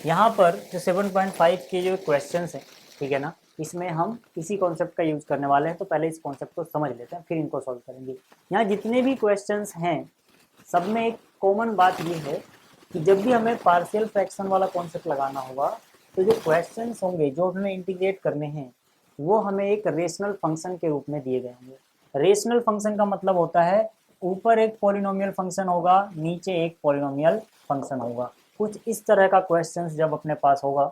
यहाँ पर जो 7.5 के जो क्वेश्चंस हैं, ठीक है ना, इसमें हम इसी कॉन्सेप्ट का यूज़ करने वाले हैं। तो पहले इस कॉन्सेप्ट को समझ लेते हैं, फिर इनको सॉल्व करेंगे। यहाँ जितने भी क्वेश्चंस हैं, सब में एक कॉमन बात ये है कि जब भी हमें पार्शियल फ्रैक्शन वाला कॉन्सेप्ट लगाना होगा, तो जो क्वेश्चंस होंगे जो हमें इंटीग्रेट करने हैं, वो हमें एक रेशनल फंक्शन के रूप में दिए गए होंगे। रेशनल फंक्शन का मतलब होता है ऊपर एक पॉलिनोमियल फंक्शन होगा, नीचे एक पॉलिनोमियल फंक्शन होगा। कुछ इस तरह का क्वेश्चंस जब अपने पास होगा,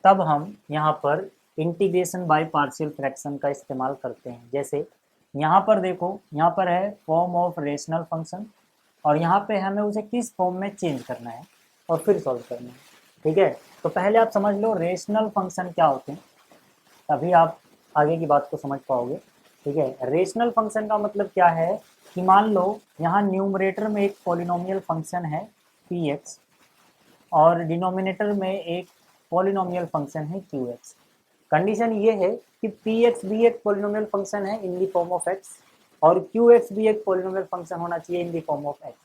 तब हम यहाँ पर इंटीग्रेशन बाय पार्शियल फ्रैक्शन का इस्तेमाल करते हैं। जैसे यहाँ पर देखो, यहाँ पर है फॉर्म ऑफ रेशनल फंक्शन, और यहाँ पे हमें उसे किस फॉर्म में चेंज करना है और फिर सॉल्व करना है। ठीक है, तो पहले आप समझ लो रेशनल फंक्शन क्या होते हैं, तभी आप आगे की बात को समझ पाओगे। ठीक है, रेशनल फंक्शन का मतलब क्या है कि मान लो यहाँ न्यूमरेटर में एक पॉलिनोमियल फंक्शन है पी एक्स, और डिनोमिनेटर में एक पॉलिनोमियल फंक्शन है क्यू एक्स। कंडीशन ये है कि पी एक्स भी एक पॉलिनोमियल फंक्शन है इन दी फॉर्म ऑफ एक्स, और क्यू एक्स भी एक पॉलिनोमियल फंक्शन होना चाहिए इन दी फॉर्म ऑफ एक्स।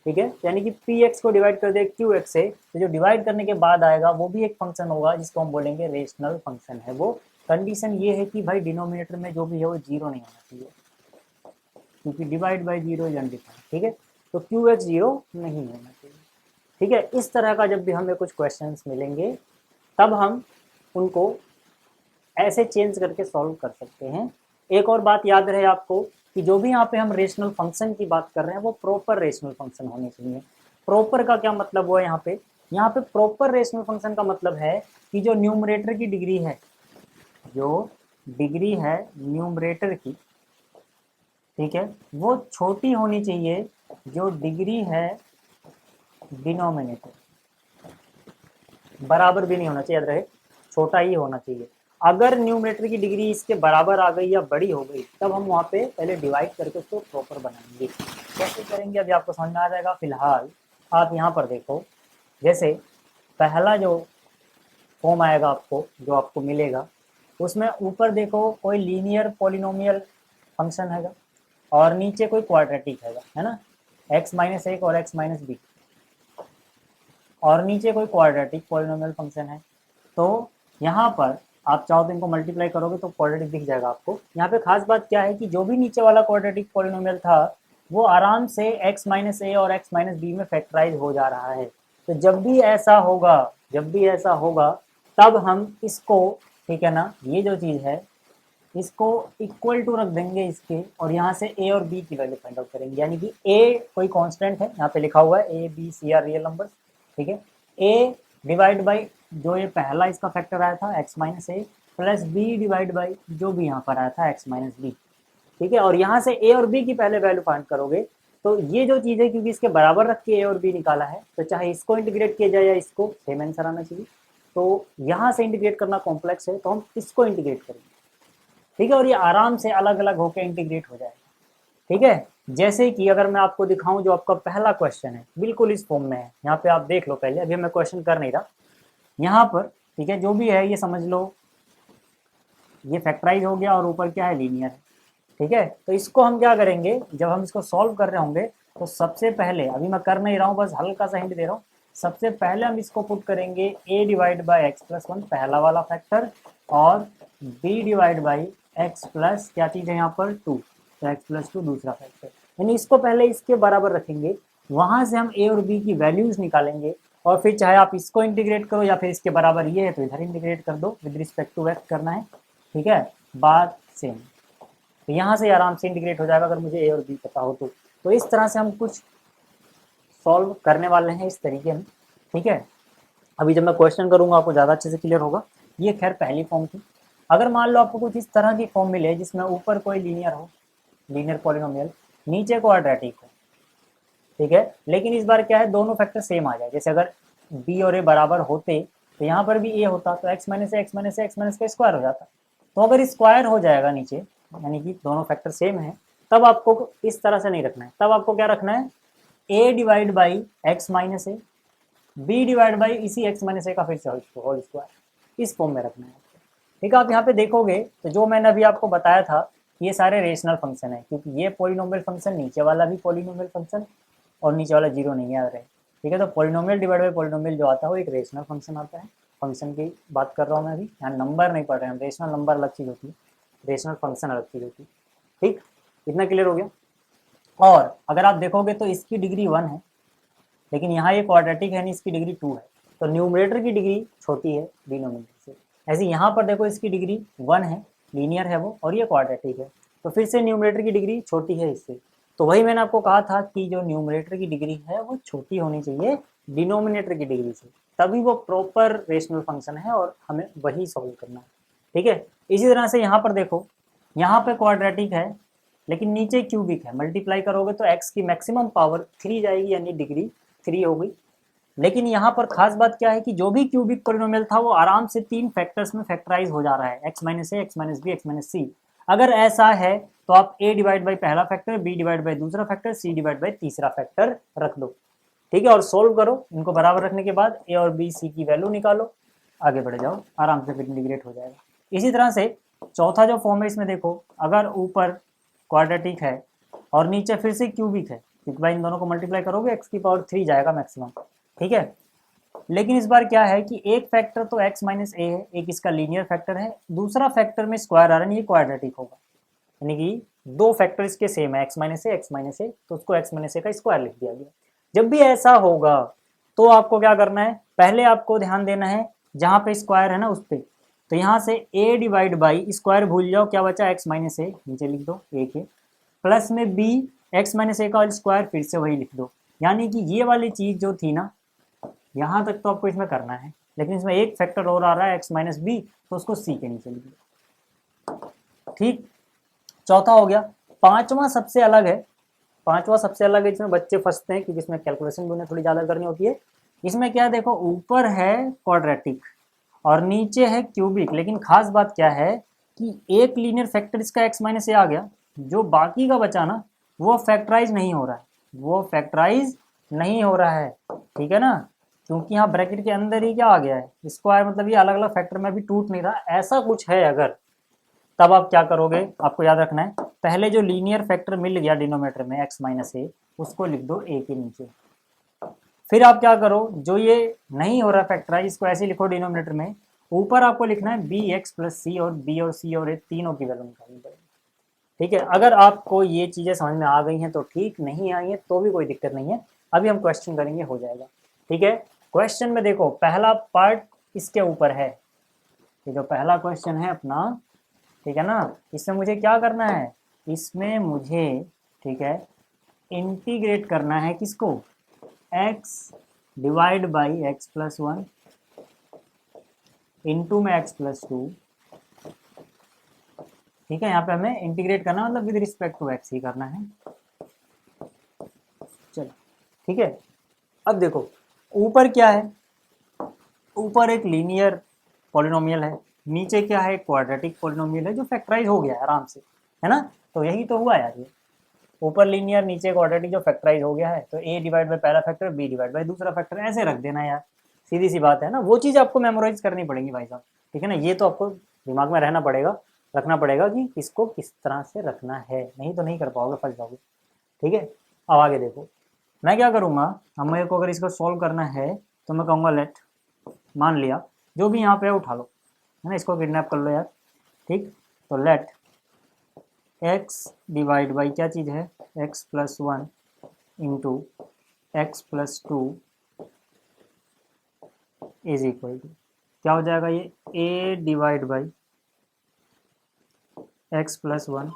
ठीक है, यानी कि पी एक्स को डिवाइड कर दे क्यू एक्स से, तो जो डिवाइड करने के बाद आएगा वो भी एक फंक्शन होगा जिसको हम बोलेंगे रेशनल फंक्शन है वो। कंडीशन ये है कि भाई डिनोमिनेटर में जो भी है वो जीरो नहीं होना चाहिए, क्योंकि divide by zero is undefined. ठीक है, तो क्यू एक्स जीरो नहीं होना चाहिए। ठीक है, इस तरह का जब भी हमें कुछ क्वेश्चंस मिलेंगे, तब हम उनको ऐसे चेंज करके सॉल्व कर सकते हैं। एक और बात याद रहे आपको कि जो भी यहाँ पे हम रेशनल फंक्शन की बात कर रहे हैं, वो प्रॉपर रेशनल फंक्शन होने चाहिए। प्रॉपर का क्या मतलब हुआ यहाँ पे प्रॉपर रेशनल फंक्शन का मतलब है कि जो न्यूमरेटर की डिग्री है, जो डिग्री है न्यूमरेटर की, ठीक है, वो छोटी होनी चाहिए जो डिग्री है डिनोमिनेटर। बराबर भी नहीं होना चाहिए, याद रहे, छोटा ही होना चाहिए। अगर न्यूमरेटर की डिग्री इसके बराबर आ गई या बड़ी हो गई, तब हम वहाँ पे पहले डिवाइड करके उसको प्रॉपर बनाएंगे। कैसे करेंगे अभी आपको समझ में आ जाएगा। फिलहाल आप यहाँ पर देखो, जैसे पहला जो फॉर्म आएगा आपको, जो आपको मिलेगा, उसमें ऊपर देखो कोई लीनियर पॉलिनोमियल फंक्शन हैगा, और नीचे कोई क्वाड्रेटिक है ना, एक्स माइनस एक और एक्स माइनस बी, और नीचे कोई क्वाड्रेटिक पॉलिनोमियल फंक्शन है। तो यहाँ पर आप चाहो तो इनको मल्टीप्लाई करोगे तो क्वाड्रेटिक दिख जाएगा आपको। यहाँ पे खास बात क्या है कि जो भी नीचे वाला क्वाड्रेटिक पॉलिनोमियल था, वो आराम से x माइनस ए और x माइनस बी में फैक्टराइज हो जा रहा है। तो जब भी ऐसा होगा, तब हम इसको, ठीक है ना, ये जो चीज़ है इसको इक्वल टू रख देंगे इसके, और यहाँ से ए और बी की वैल्यू फाइंड आउट करेंगे। यानी कि ए कोई कांस्टेंट है, यहाँ पे लिखा हुआ है A B C are real number. ठीक है, ए डिवाइड बाई जो ये पहला इसका फैक्टर आया था x minus a, plus b divide by जो भी यहाँ पर आया था एक्स माइनस बी। ठीक है, और यहाँ से ए और बी की पहले वैल्यू फाइंड करोगे, तो ये जो चीज़ है क्योंकि इसके बराबर रख के ए और बी निकाला है, तो चाहे इसको इंटीग्रेट किया जाए या इसको, सेम आंसर आना चाहिए। तो यहाँ से इंटीग्रेट करना कॉम्प्लेक्स है, तो हम इसको इंटीग्रेट करेंगे। ठीक है, और ये आराम से अलग अलग होकर इंटीग्रेट हो जाएगा। ठीक है, जैसे कि अगर मैं आपको दिखाऊं, जो आपका पहला क्वेश्चन है बिल्कुल इस फॉर्म में है, यहाँ पे आप देख लो पहले, अभी मैं क्वेश्चन कर नहीं रहा यहाँ पर। ठीक है, जो भी है ये समझ लो, ये फैक्टराइज हो गया और ऊपर क्या है, लीनियर है। ठीक है, तो इसको हम क्या करेंगे, जब हम इसको सॉल्व कर रहे होंगे, तो सबसे पहले, अभी मैं कर नहीं रहा हूँ, बस हल्का सा हिंट दे रहा हूँ, सबसे पहले हम इसको पुट करेंगे A divide by x plus one, पहला वाला फैक्टर, और B divide by x plus क्या चीज़ है यहाँ पर, टू, तो एक्स प्लस टू दूसरा फैक्टर। यानी इसको पहले इसके बराबर रखेंगे, वहाँ से हम ए और बी की वैल्यूज़ निकालेंगे, और फिर चाहे आप इसको इंटीग्रेट करो या फिर इसके बराबर ये है तो इधर इंटीग्रेट कर दो, विद रिस्पेक्ट टू एक्स करना है। ठीक है, बात सेम। तो यहाँ से आराम से इंटीग्रेट हो जाएगा अगर मुझे ए और बी पता हो तो। तो इस तरह से हम कुछ सॉल्व करने वाले हैं इस तरीके में। ठीक है, अभी जब मैं क्वेश्चन करूँगा आपको ज़्यादा अच्छे से क्लियर होगा। ये खैर पहली फॉर्म थी। अगर मान लो आपको कुछ इस तरह की फॉर्म मिले जिसमें ऊपर कोई लीनियर हो, लीनियर पॉलिनोमियल, नीचे क्वाड्रेटिक हो, ठीक है, लेकिन इस बार क्या है, दोनों फैक्टर सेम आ जाए। जैसे अगर बी और ए बराबर होते, तो यहाँ पर भी ए होता, तो x minus x minus x minus का स्क्वायर हो जाता। तो अगर स्क्वायर हो जाएगा नीचे, यानी कि दोनों फैक्टर सेम है, तब आपको इस तरह से नहीं रखना है। तब आपको क्या रखना है, A divide by x minus A, B divide by इसी एक्स माइनस ए का फिर से होल स्क्वायर, इस फॉर्म में रखना है। ठीक है, आप यहाँ पे देखोगे तो जो मैंने अभी आपको बताया था, ये सारे रेशनल फंक्शन है, क्योंकि ये पॉलिनोमियल फंक्शन, नीचे वाला भी पॉलिनोमियल फंक्शन, और नीचे वाला जीरो नहीं आ रहे। ठीक है। तो पॉलिनोमियल डिवाइड बाई पॉलिनोमियल जो आता है वो एक रेशनल फंक्शन आता है। फंक्शन की बात कर रहा हूँ मैं अभी, यहाँ नंबर नहीं पढ़ रहे हैं। रेशनल नंबर अलग चीज़ होती है, रेशनल फंक्शन अलग चीज़ होती है। ठीक, इतना क्लियर हो गया। और अगर आप देखोगे तो इसकी डिग्री 1 है, लेकिन यहाँ ये क्वाड्रेटिक है नहीं, इसकी डिग्री 2 है। तो न्यूमरेटर की डिग्री छोटी है डिनोमिनेटर से। ऐसे यहाँ पर देखो इसकी डिग्री 1 है, लीनियर है वो, और ये क्वाड्रेटिक है, तो फिर से न्यूमरेटर की डिग्री छोटी है इससे। तो वही मैंने आपको कहा था कि जो न्यूमरेटर की डिग्री है वो छोटी होनी चाहिए डिनोमिनेटर की डिग्री से, तभी वो प्रॉपर रेशनल फंक्शन है और हमें वही सॉल्व करना है। ठीक है। इसी तरह से यहाँ पर देखो, यहाँ पे क्वाड्रेटिक है लेकिन नीचे क्यूबिक है, मल्टीप्लाई करोगे तो x की मैक्सिमम पावर 3 जाएगी, यानी डिग्री 3 हो गई। लेकिन यहाँ पर खास बात क्या है कि जो भी क्यूबिक पॉलिनोमियल था वो आराम से 3 फैक्टर्स में फैक्टराइज हो जा रहा है, x minus A, x minus B, x minus C. अगर ऐसा है तो आप a डिवाइड बाई पहला फैक्टर, b डिवाइड बाई दूसरा फैक्टर, c डिवाइड बाई तीसरा फैक्टर रख दो। ठीक है, और सोल्व करो, इनको बराबर रखने के बाद a और b, c की वैल्यू निकालो, आगे बढ़ जाओ, आराम से फिर इंटीग्रेट हो जाएगा। इसी तरह से चौथा जो फॉर्म है इसमें देखो, अगर ऊपर क्वाड्रेटिक है और नीचे फिर से क्यूबिक है, क्योंकि भाई इन दोनों को मल्टीप्लाई करोगे x की पावर 3 जाएगा मैक्सिमम। ठीक है, लेकिन इस बार क्या है कि एक फैक्टर तो x माइनस ए है, एक इसका लीनियर फैक्टर है, दूसरा फैक्टर में स्क्वायर आ रहा है, ये क्वाड्रेटिक होगा, यानी कि दो फैक्टर इसके सेम है, x माइनस ए, तो उसको x माइनस ए का स्क्वायर लिख दिया गया। जब भी ऐसा होगा तो आपको क्या करना है, पहले आपको ध्यान देना है जहाँ पे स्क्वायर है ना उस पर, तो यहाँ से a डिवाइड बाई स्क्वायर भूल जाओ, क्या बचा x माइनस ए, नीचे लिख दो एक है, प्लस में b x माइनस ए का स्क्वायर फिर से वही लिख दो। यानी कि ये वाली चीज़ जो थी ना, यहाँ तक तो आपको इसमें करना है, लेकिन इसमें एक फैक्टर और आ रहा है x माइनस बी, तो उसको c के नीचे लिख दो। ठीक, चौथा हो गया। पांचवा सबसे अलग है, पांचवा सबसे अलग है, इसमें बच्चे फंसते हैं क्योंकि इसमें कैलकुलेशन भी उन्हें थोड़ी ज़्यादा करनी होती है। इसमें क्या देखो, ऊपर है क्वाड्रेटिक और नीचे है क्यूबिक, लेकिन खास बात क्या है कि एक लीनियर फैक्टर इसका x माइनस ए आ गया, जो बाकी का बचा ना वो फैक्टराइज नहीं हो रहा है, वो फैक्टराइज नहीं हो रहा है। ठीक है ना, क्योंकि यहाँ ब्रैकेट के अंदर ही क्या आ गया है, स्क्वायर, मतलब ये अलग अलग फैक्टर में भी टूट नहीं रहा। ऐसा कुछ है अगर, तब आप क्या करोगे, आपको याद रखना है, पहले जो लीनियर फैक्टर मिल गया डिनोमिनेटर में x माइनस ए, उसको लिख दो a के नीचे। फिर आप क्या करो, जो ये नहीं हो रहा फैक्टराइज, इसको ऐसे लिखो डिनोमिनेटर में, ऊपर आपको लिखना है बी एक्स प्लस सी, और b और c और a तीनों की वैल्यू निकालनी पड़ेगी। ठीक है, अगर आपको ये चीज़ें समझ में आ गई हैं तो ठीक, नहीं आई है तो भी कोई दिक्कत नहीं है, अभी हम क्वेश्चन करेंगे, हो जाएगा। ठीक है, क्वेश्चन में देखो पहला पार्ट इसके ऊपर है, ये जो पहला क्वेश्चन है अपना, ठीक है ना, इसमें मुझे क्या करना है, इसमें मुझे, ठीक है, इंटीग्रेट करना है किसको, x divide by x plus 1 into में x प्लस 2। ठीक है, यहाँ पे हमें इंटीग्रेट करना मतलब विद रिस्पेक्ट टू x ही करना है। चलो ठीक है, अब देखो ऊपर क्या है, ऊपर एक लीनियर पॉलिनोमियल है, नीचे क्या है, क्वाड्रेटिक पॉलिनोमियल है जो फैक्टराइज हो गया है आराम से, है ना। तो यही तो हुआ यार, ये ऊपर लीनियर नीचे क्वाड्रेटिक जो फैक्टराइज हो गया है, तो a डिवाइड बाई पहला फैक्टर, b डिवाइड बाई दूसरा फैक्टर, ऐसे रख देना यार, सीधी सी बात है ना। वो चीज़ आपको मेमोराइज करनी पड़ेगी भाई साहब, ठीक है ना, ये तो आपको दिमाग में रहना पड़ेगा, रखना पड़ेगा कि इसको किस तरह से रखना है, नहीं तो नहीं कर पाओगे, फंस जाओगे। ठीक है, अब आगे देखो, मैं क्या करूँगा, हम मेरे को अगर इसको सॉल्व करना है तो मैं कहूँगा लेट, मान लिया जो भी यहाँ पे है उठा लो, है ना, इसको किडनैप कर लो यार। ठीक, तो लेट x डिवाइड बाई क्या चीज़ है, x plus 1 into x plus 2 is equal to, क्या हो जाएगा ये, a divide by x plus 1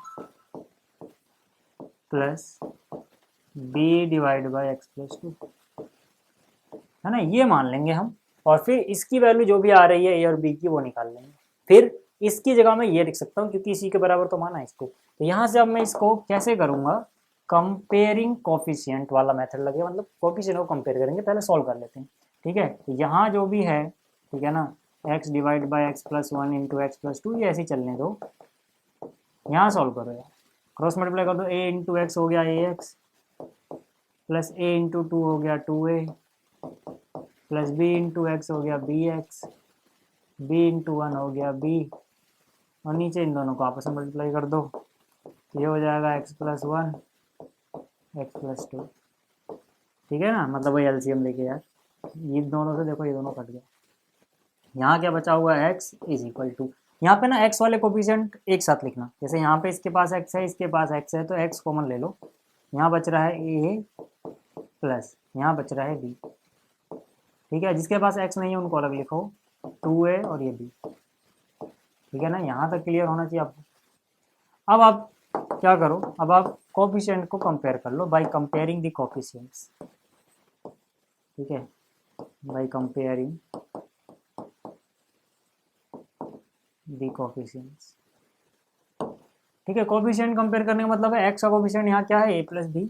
plus b divide by x plus 2, है ना, ये मान लेंगे हम, और फिर इसकी वैल्यू जो भी आ रही है a और b की वो निकाल लेंगे। फिर इसकी जगह मैं ये लिख सकता हूँ क्योंकि इसी के बराबर तो माना है इसको, तो यहाँ से अब मैं इसको कैसे करूँगा, कंपेयरिंग कोफिशिएंट वाला मेथड लगेगा, मतलब कोफिशिएंट को कंपेयर करेंगे, पहले सॉल्व कर लेते हैं। ठीक है, तो यहाँ जो भी है, ठीक है ना, x divide by x plus 1 into x plus 2, ये ऐसे ही चलने दो, यहाँ सॉल्व करो यार, क्रॉस मल्टीप्लाई कर दो, a इंटू एक्स हो गया ax, प्लस a इंटू 2 हो गया 2a, plus b into x हो गया bx, b इंटू 1 हो गया b, और नीचे इन दोनों को आपस में मल्टीप्लाई कर दो, तो ये हो जाएगा x प्लस 1 एक्स प्लस 2। ठीक है ना, मतलब वही एलसीएम लेके यार, ये दोनों से देखो ये दोनों कट गया। यहाँ क्या बचा हुआ है, x इज इक्वल टू, यहाँ पे ना x वाले कोफिशिएंट एक साथ लिखना, जैसे यहाँ पे इसके पास x है, इसके पास x है, तो x कॉमन ले लो। यहाँ बच रहा है a प्लस यहाँ बच रहा है b। ठीक है, जिसके पास x नहीं है उनको अलग लिखो, 2a और ये b। ठीक है ना, यहाँ तक क्लियर होना चाहिए आपको। अब आप क्या करो, अब आप कोफिशिएंट को कंपेयर कर लो बाय कंपेयरिंग द कोफिशिएंट्स। ठीक है, बाय कंपेयरिंग द कोफिशिएंट्स। ठीक है, कोफिशिएंट कंपेयर करने का मतलब है x का कोफिशिएंट यहाँ क्या है, a प्लस बी,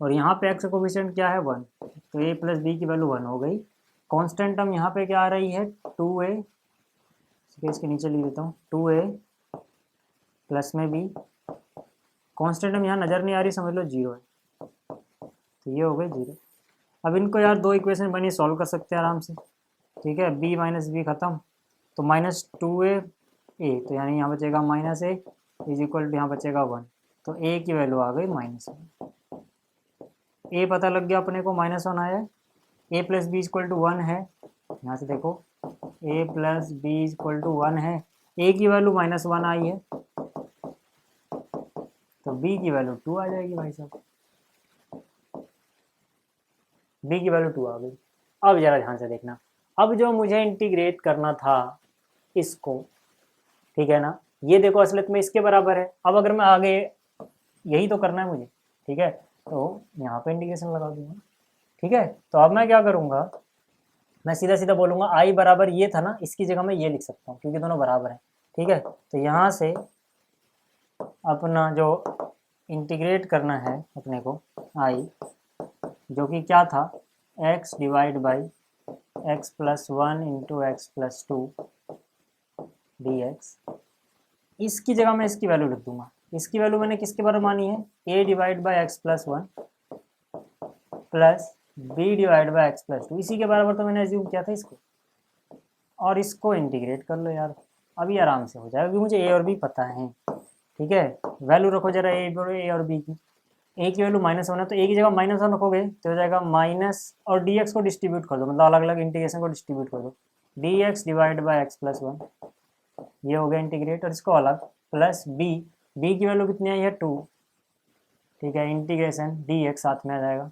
और यहाँ पे x का कोफिशिएंट क्या है 1, तो a प्लस बी की वैल्यू 1 हो गई। कांस्टेंट टर्म यहाँ पे क्या आ रही है 2a, इसके नीचे लिख देता हूँ 2a प्लस में b, कांस्टेंट टर्म यहाँ नज़र नहीं आ रही, समझ लो 0 है, तो ये हो गई 0। अब इनको यार दो इक्वेशन बनी सॉल्व कर सकते हैं आराम से। ठीक है, b माइनस बी खत्म, तो माइनस 2a a, तो यानी यहाँ बचेगा minus a is equal to यहाँ बचेगा 1, तो a की वैल्यू आ गई -1। a पता लग गया अपने को -1 आया है, a plus b equal to 1 है, यहाँ से देखो a plus b equal to 1 है, a की वैल्यू -1 आई है, तो b की वैल्यू 2 आ जाएगी भाई साहब, b की वैल्यू 2 आ गई। अब जरा ध्यान से देखना, अब जो मुझे इंटीग्रेट करना था इसको, ठीक है ना, ये देखो असलियत में इसके बराबर है। अब अगर मैं आगे यही तो करना है मुझे, ठीक है, तो यहाँ पे इंटीग्रेशन लगा दूंगा। ठीक है, तो अब मैं क्या करूँगा, मैं सीधा सीधा बोलूँगा आई बराबर ये था ना, इसकी जगह मैं ये लिख सकता हूँ क्योंकि दोनों बराबर हैं। ठीक है, तो यहाँ से अपना जो इंटीग्रेट करना है अपने को आई, जो कि क्या था x divide by x plus 1 into x plus 2 dx, इसकी जगह मैं इसकी वैल्यू लिख दूंगा। इसकी वैल्यू मैंने किसके बराबर मानी है, a divide by x plus 1 plus b divide by x plus 2, इसी के बराबर तो मैंने एज्यूम किया था इसको, और इसको इंटीग्रेट कर लो यार, अभी आराम से हो जाएगा क्योंकि मुझे a और b पता है। ठीक है, वैल्यू रखो जरा a और b की, a की वैल्यू -1 है, तो a की जगह -1 रखोगे तो हो जाएगा माइनस, और dx को डिस्ट्रीब्यूट कर दो, मतलब अलग अलग इंटीग्रेशन को डिस्ट्रीब्यूट कर दो, dx divide by x plus 1, ये हो गया इंटीग्रेट, और इसको अलग, प्लस b की वैल्यू कितनी आई है 2। ठीक है, इंटीग्रेशन dx साथ में आ जाएगा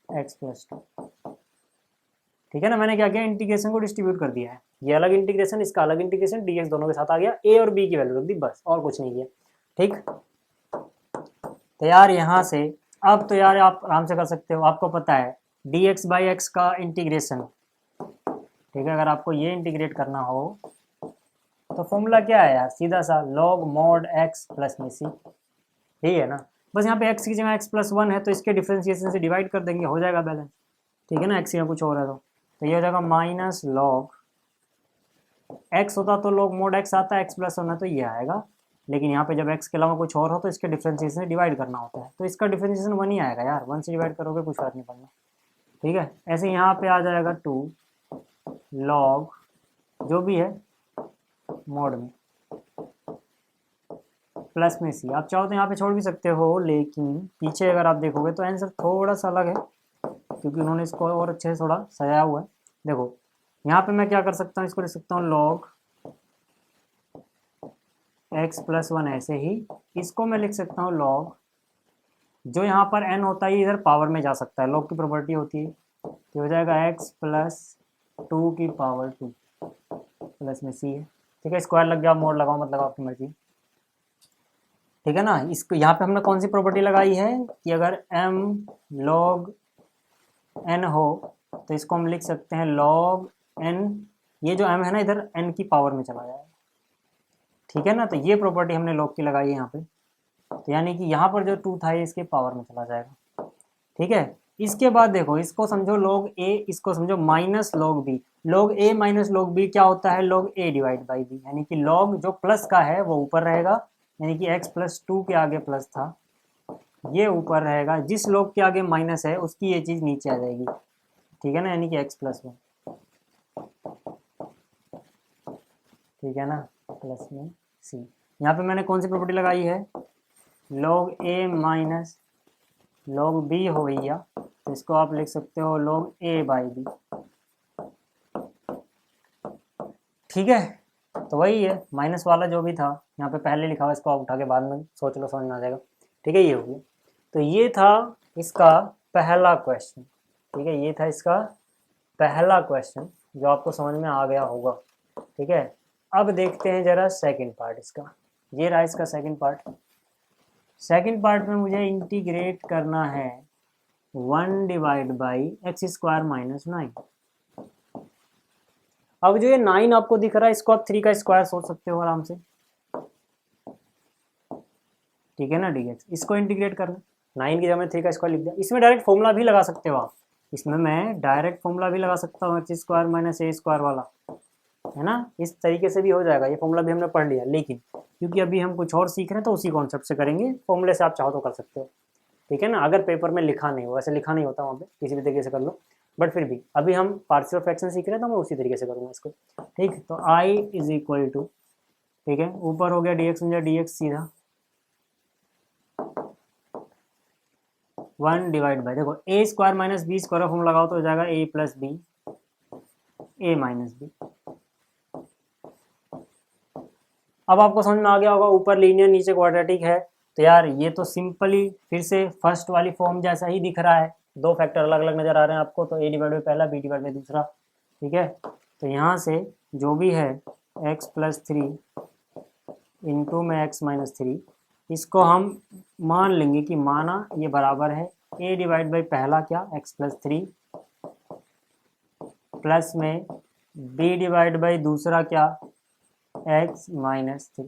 x प्लस 2। ठीक है ना, मैंने क्या किया, इंटीग्रेशन को डिस्ट्रीब्यूट कर दिया है, ये अलग इंटीग्रेशन इसका अलग इंटीग्रेशन, dx दोनों के साथ आ गया, a और b की वैल्यू रख दी बस, और कुछ नहीं किया। ठीक, तो यार यहाँ से अब तो यार आप आराम से कर सकते हो, आपको पता है dx बाई एक्स का इंटीग्रेशन। ठीक है, अगर आपको ये इंटीग्रेट करना हो तो फॉर्मूला क्या है यार, सीधा सा log mod x प्लस में c, यही है ना, बस यहाँ पे x की जगह x प्लस 1 है तो इसके डिफ्रेंशिएशन से डिवाइड कर देंगे, हो जाएगा बैलेंस। ठीक है ना, x या कुछ और है तो ये हो जाएगा माइनस लॉग x, होता तो log mod x आता है, x प्लस 1 है तो ये आएगा, लेकिन यहाँ पे जब x के अलावा कुछ और हो तो इसके डिफ्रेंशिएशन से डिवाइड करना होता है, तो इसका डिफ्रेंशिएशन 1 ही आएगा यार, 1 से डिवाइड करोगे कुछ फर्क नहीं पड़ना। ठीक है, ऐसे यहाँ पे आ जाएगा 2 लॉग जो भी है मोड में प्लस में सी, आप चाहो तो यहाँ पे छोड़ भी सकते हो, लेकिन पीछे अगर आप देखोगे तो आंसर थोड़ा सा अलग है क्योंकि उन्होंने इसको और अच्छे से थोड़ा सजाया हुआ है। देखो यहाँ पे मैं क्या कर सकता हूँ, इसको लिख सकता हूँ लॉग x प्लस 1, ऐसे ही इसको मैं लिख सकता हूँ लॉग, जो यहाँ पर n होता है इधर पावर में जा सकता है, लॉग की प्रॉपर्टी होती है, तो हो जाएगा x प्लस 2 की पावर 2 प्लस में c है। ठीक है, स्क्वायर लग गया, मोड लगाओ मत लगाओ आपकी मर्जी। ठीक है ना, इसको यहाँ पे हमने कौन सी प्रॉपर्टी लगाई है कि अगर m log n हो तो इसको हम लिख सकते हैं log n, ये जो m है ना इधर n की पावर में चला जाएगा। ठीक है ना, तो ये प्रॉपर्टी हमने log की लगाई है यहाँ पे, तो यानी कि यहाँ पर जो 2 था ये इसके पावर में चला जाएगा। ठीक है, इसके बाद देखो इसको समझो log a, इसको समझो minus log b, log a minus log b क्या होता है, log a divide by b, यानी कि log जो प्लस का है वो ऊपर रहेगा, यानी कि x प्लस 2 के आगे प्लस था ये ऊपर रहेगा, जिस log के आगे माइनस है उसकी ये चीज़ नीचे आ जाएगी। ठीक है ना, यानी कि x प्लस 1। ठीक है ना, प्लस में c, यहाँ पे मैंने कौन सी प्रॉपर्टी लगाई है, log a minus log b हो भैया, तो इसको आप लिख सकते हो log a बाई बी। ठीक है, तो वही है माइनस वाला जो भी था यहाँ पे पहले लिखा हुआ, इसको आप उठा के बाद में सोच लो, समझ में आ जाएगा। ठीक है, ये हो गया। तो ये था इसका पहला क्वेश्चन। ठीक है, ये था इसका पहला क्वेश्चन जो आपको समझ में आ गया होगा। ठीक है, अब देखते हैं जरा सेकंड पार्ट इसका। ये रहा इसका सेकंड पार्ट। सेकंड पार्ट में मुझे इंटीग्रेट करना है 1 divide by x square minus 9। अब जो ये 9 आपको दिख रहा है, इसको आप 3 का स्क्वायर सोच सकते हो आराम से। ठीक है ना, dx इसको इंटीग्रेट करना, 9 की जगह में 3 का स्क्वायर लिख दिया। इसमें डायरेक्ट फॉर्मूला भी लगा सकते हो आप, इसमें मैं डायरेक्ट फॉर्मूला भी लगा सकता हूँ एक्स स्क्वायर माइनस ए स्क्वायर वाला, है ना, इस तरीके से भी हो जाएगा। ये फॉर्मूला भी हमने पढ़ लिया, लेकिन क्योंकि अभी हम कुछ और सीख रहे हैं तो उसी कॉन्सेप्ट से करेंगे। फॉर्मूले से आप चाहो तो कर सकते हो, ठीक है ना, अगर पेपर में लिखा नहीं हो, वैसे लिखा नहीं होता वहाँ पे, किसी भी तरीके से कर लो, बट फिर भी अभी हम पार्शियल फ्रैक्शन सीख रहे हैं तो मैं उसी तरीके से करूँगा इसको। ठीक, तो आई इज इक्वल टू, ठीक है, ऊपर हो गया dx, मुझे dx सीधा 1 डिवाइड बाई, देखो A square minus B square form लगाओ तो हो जाएगा A plus B A minus B. अब आपको समझ में आ गया होगा, ऊपर लीनियर नीचे क्वाड्रेटिक है, तो यार ये तो सिंपली फिर से फर्स्ट वाली फॉर्म जैसा ही दिख रहा है। दो फैक्टर अलग अलग नजर आ रहे हैं आपको, तो ए डिवाइड बाई पहला, बी डिवाइड बाई दूसरा। ठीक है, तो यहाँ से जो भी है x प्लस 3 इंटू में x माइनस 3, इसको हम मान लेंगे कि माना ये बराबर है a डिवाइड बाई पहला क्या x प्लस 3 प्लस में b डिवाइड बाई दूसरा क्या x माइनस 3।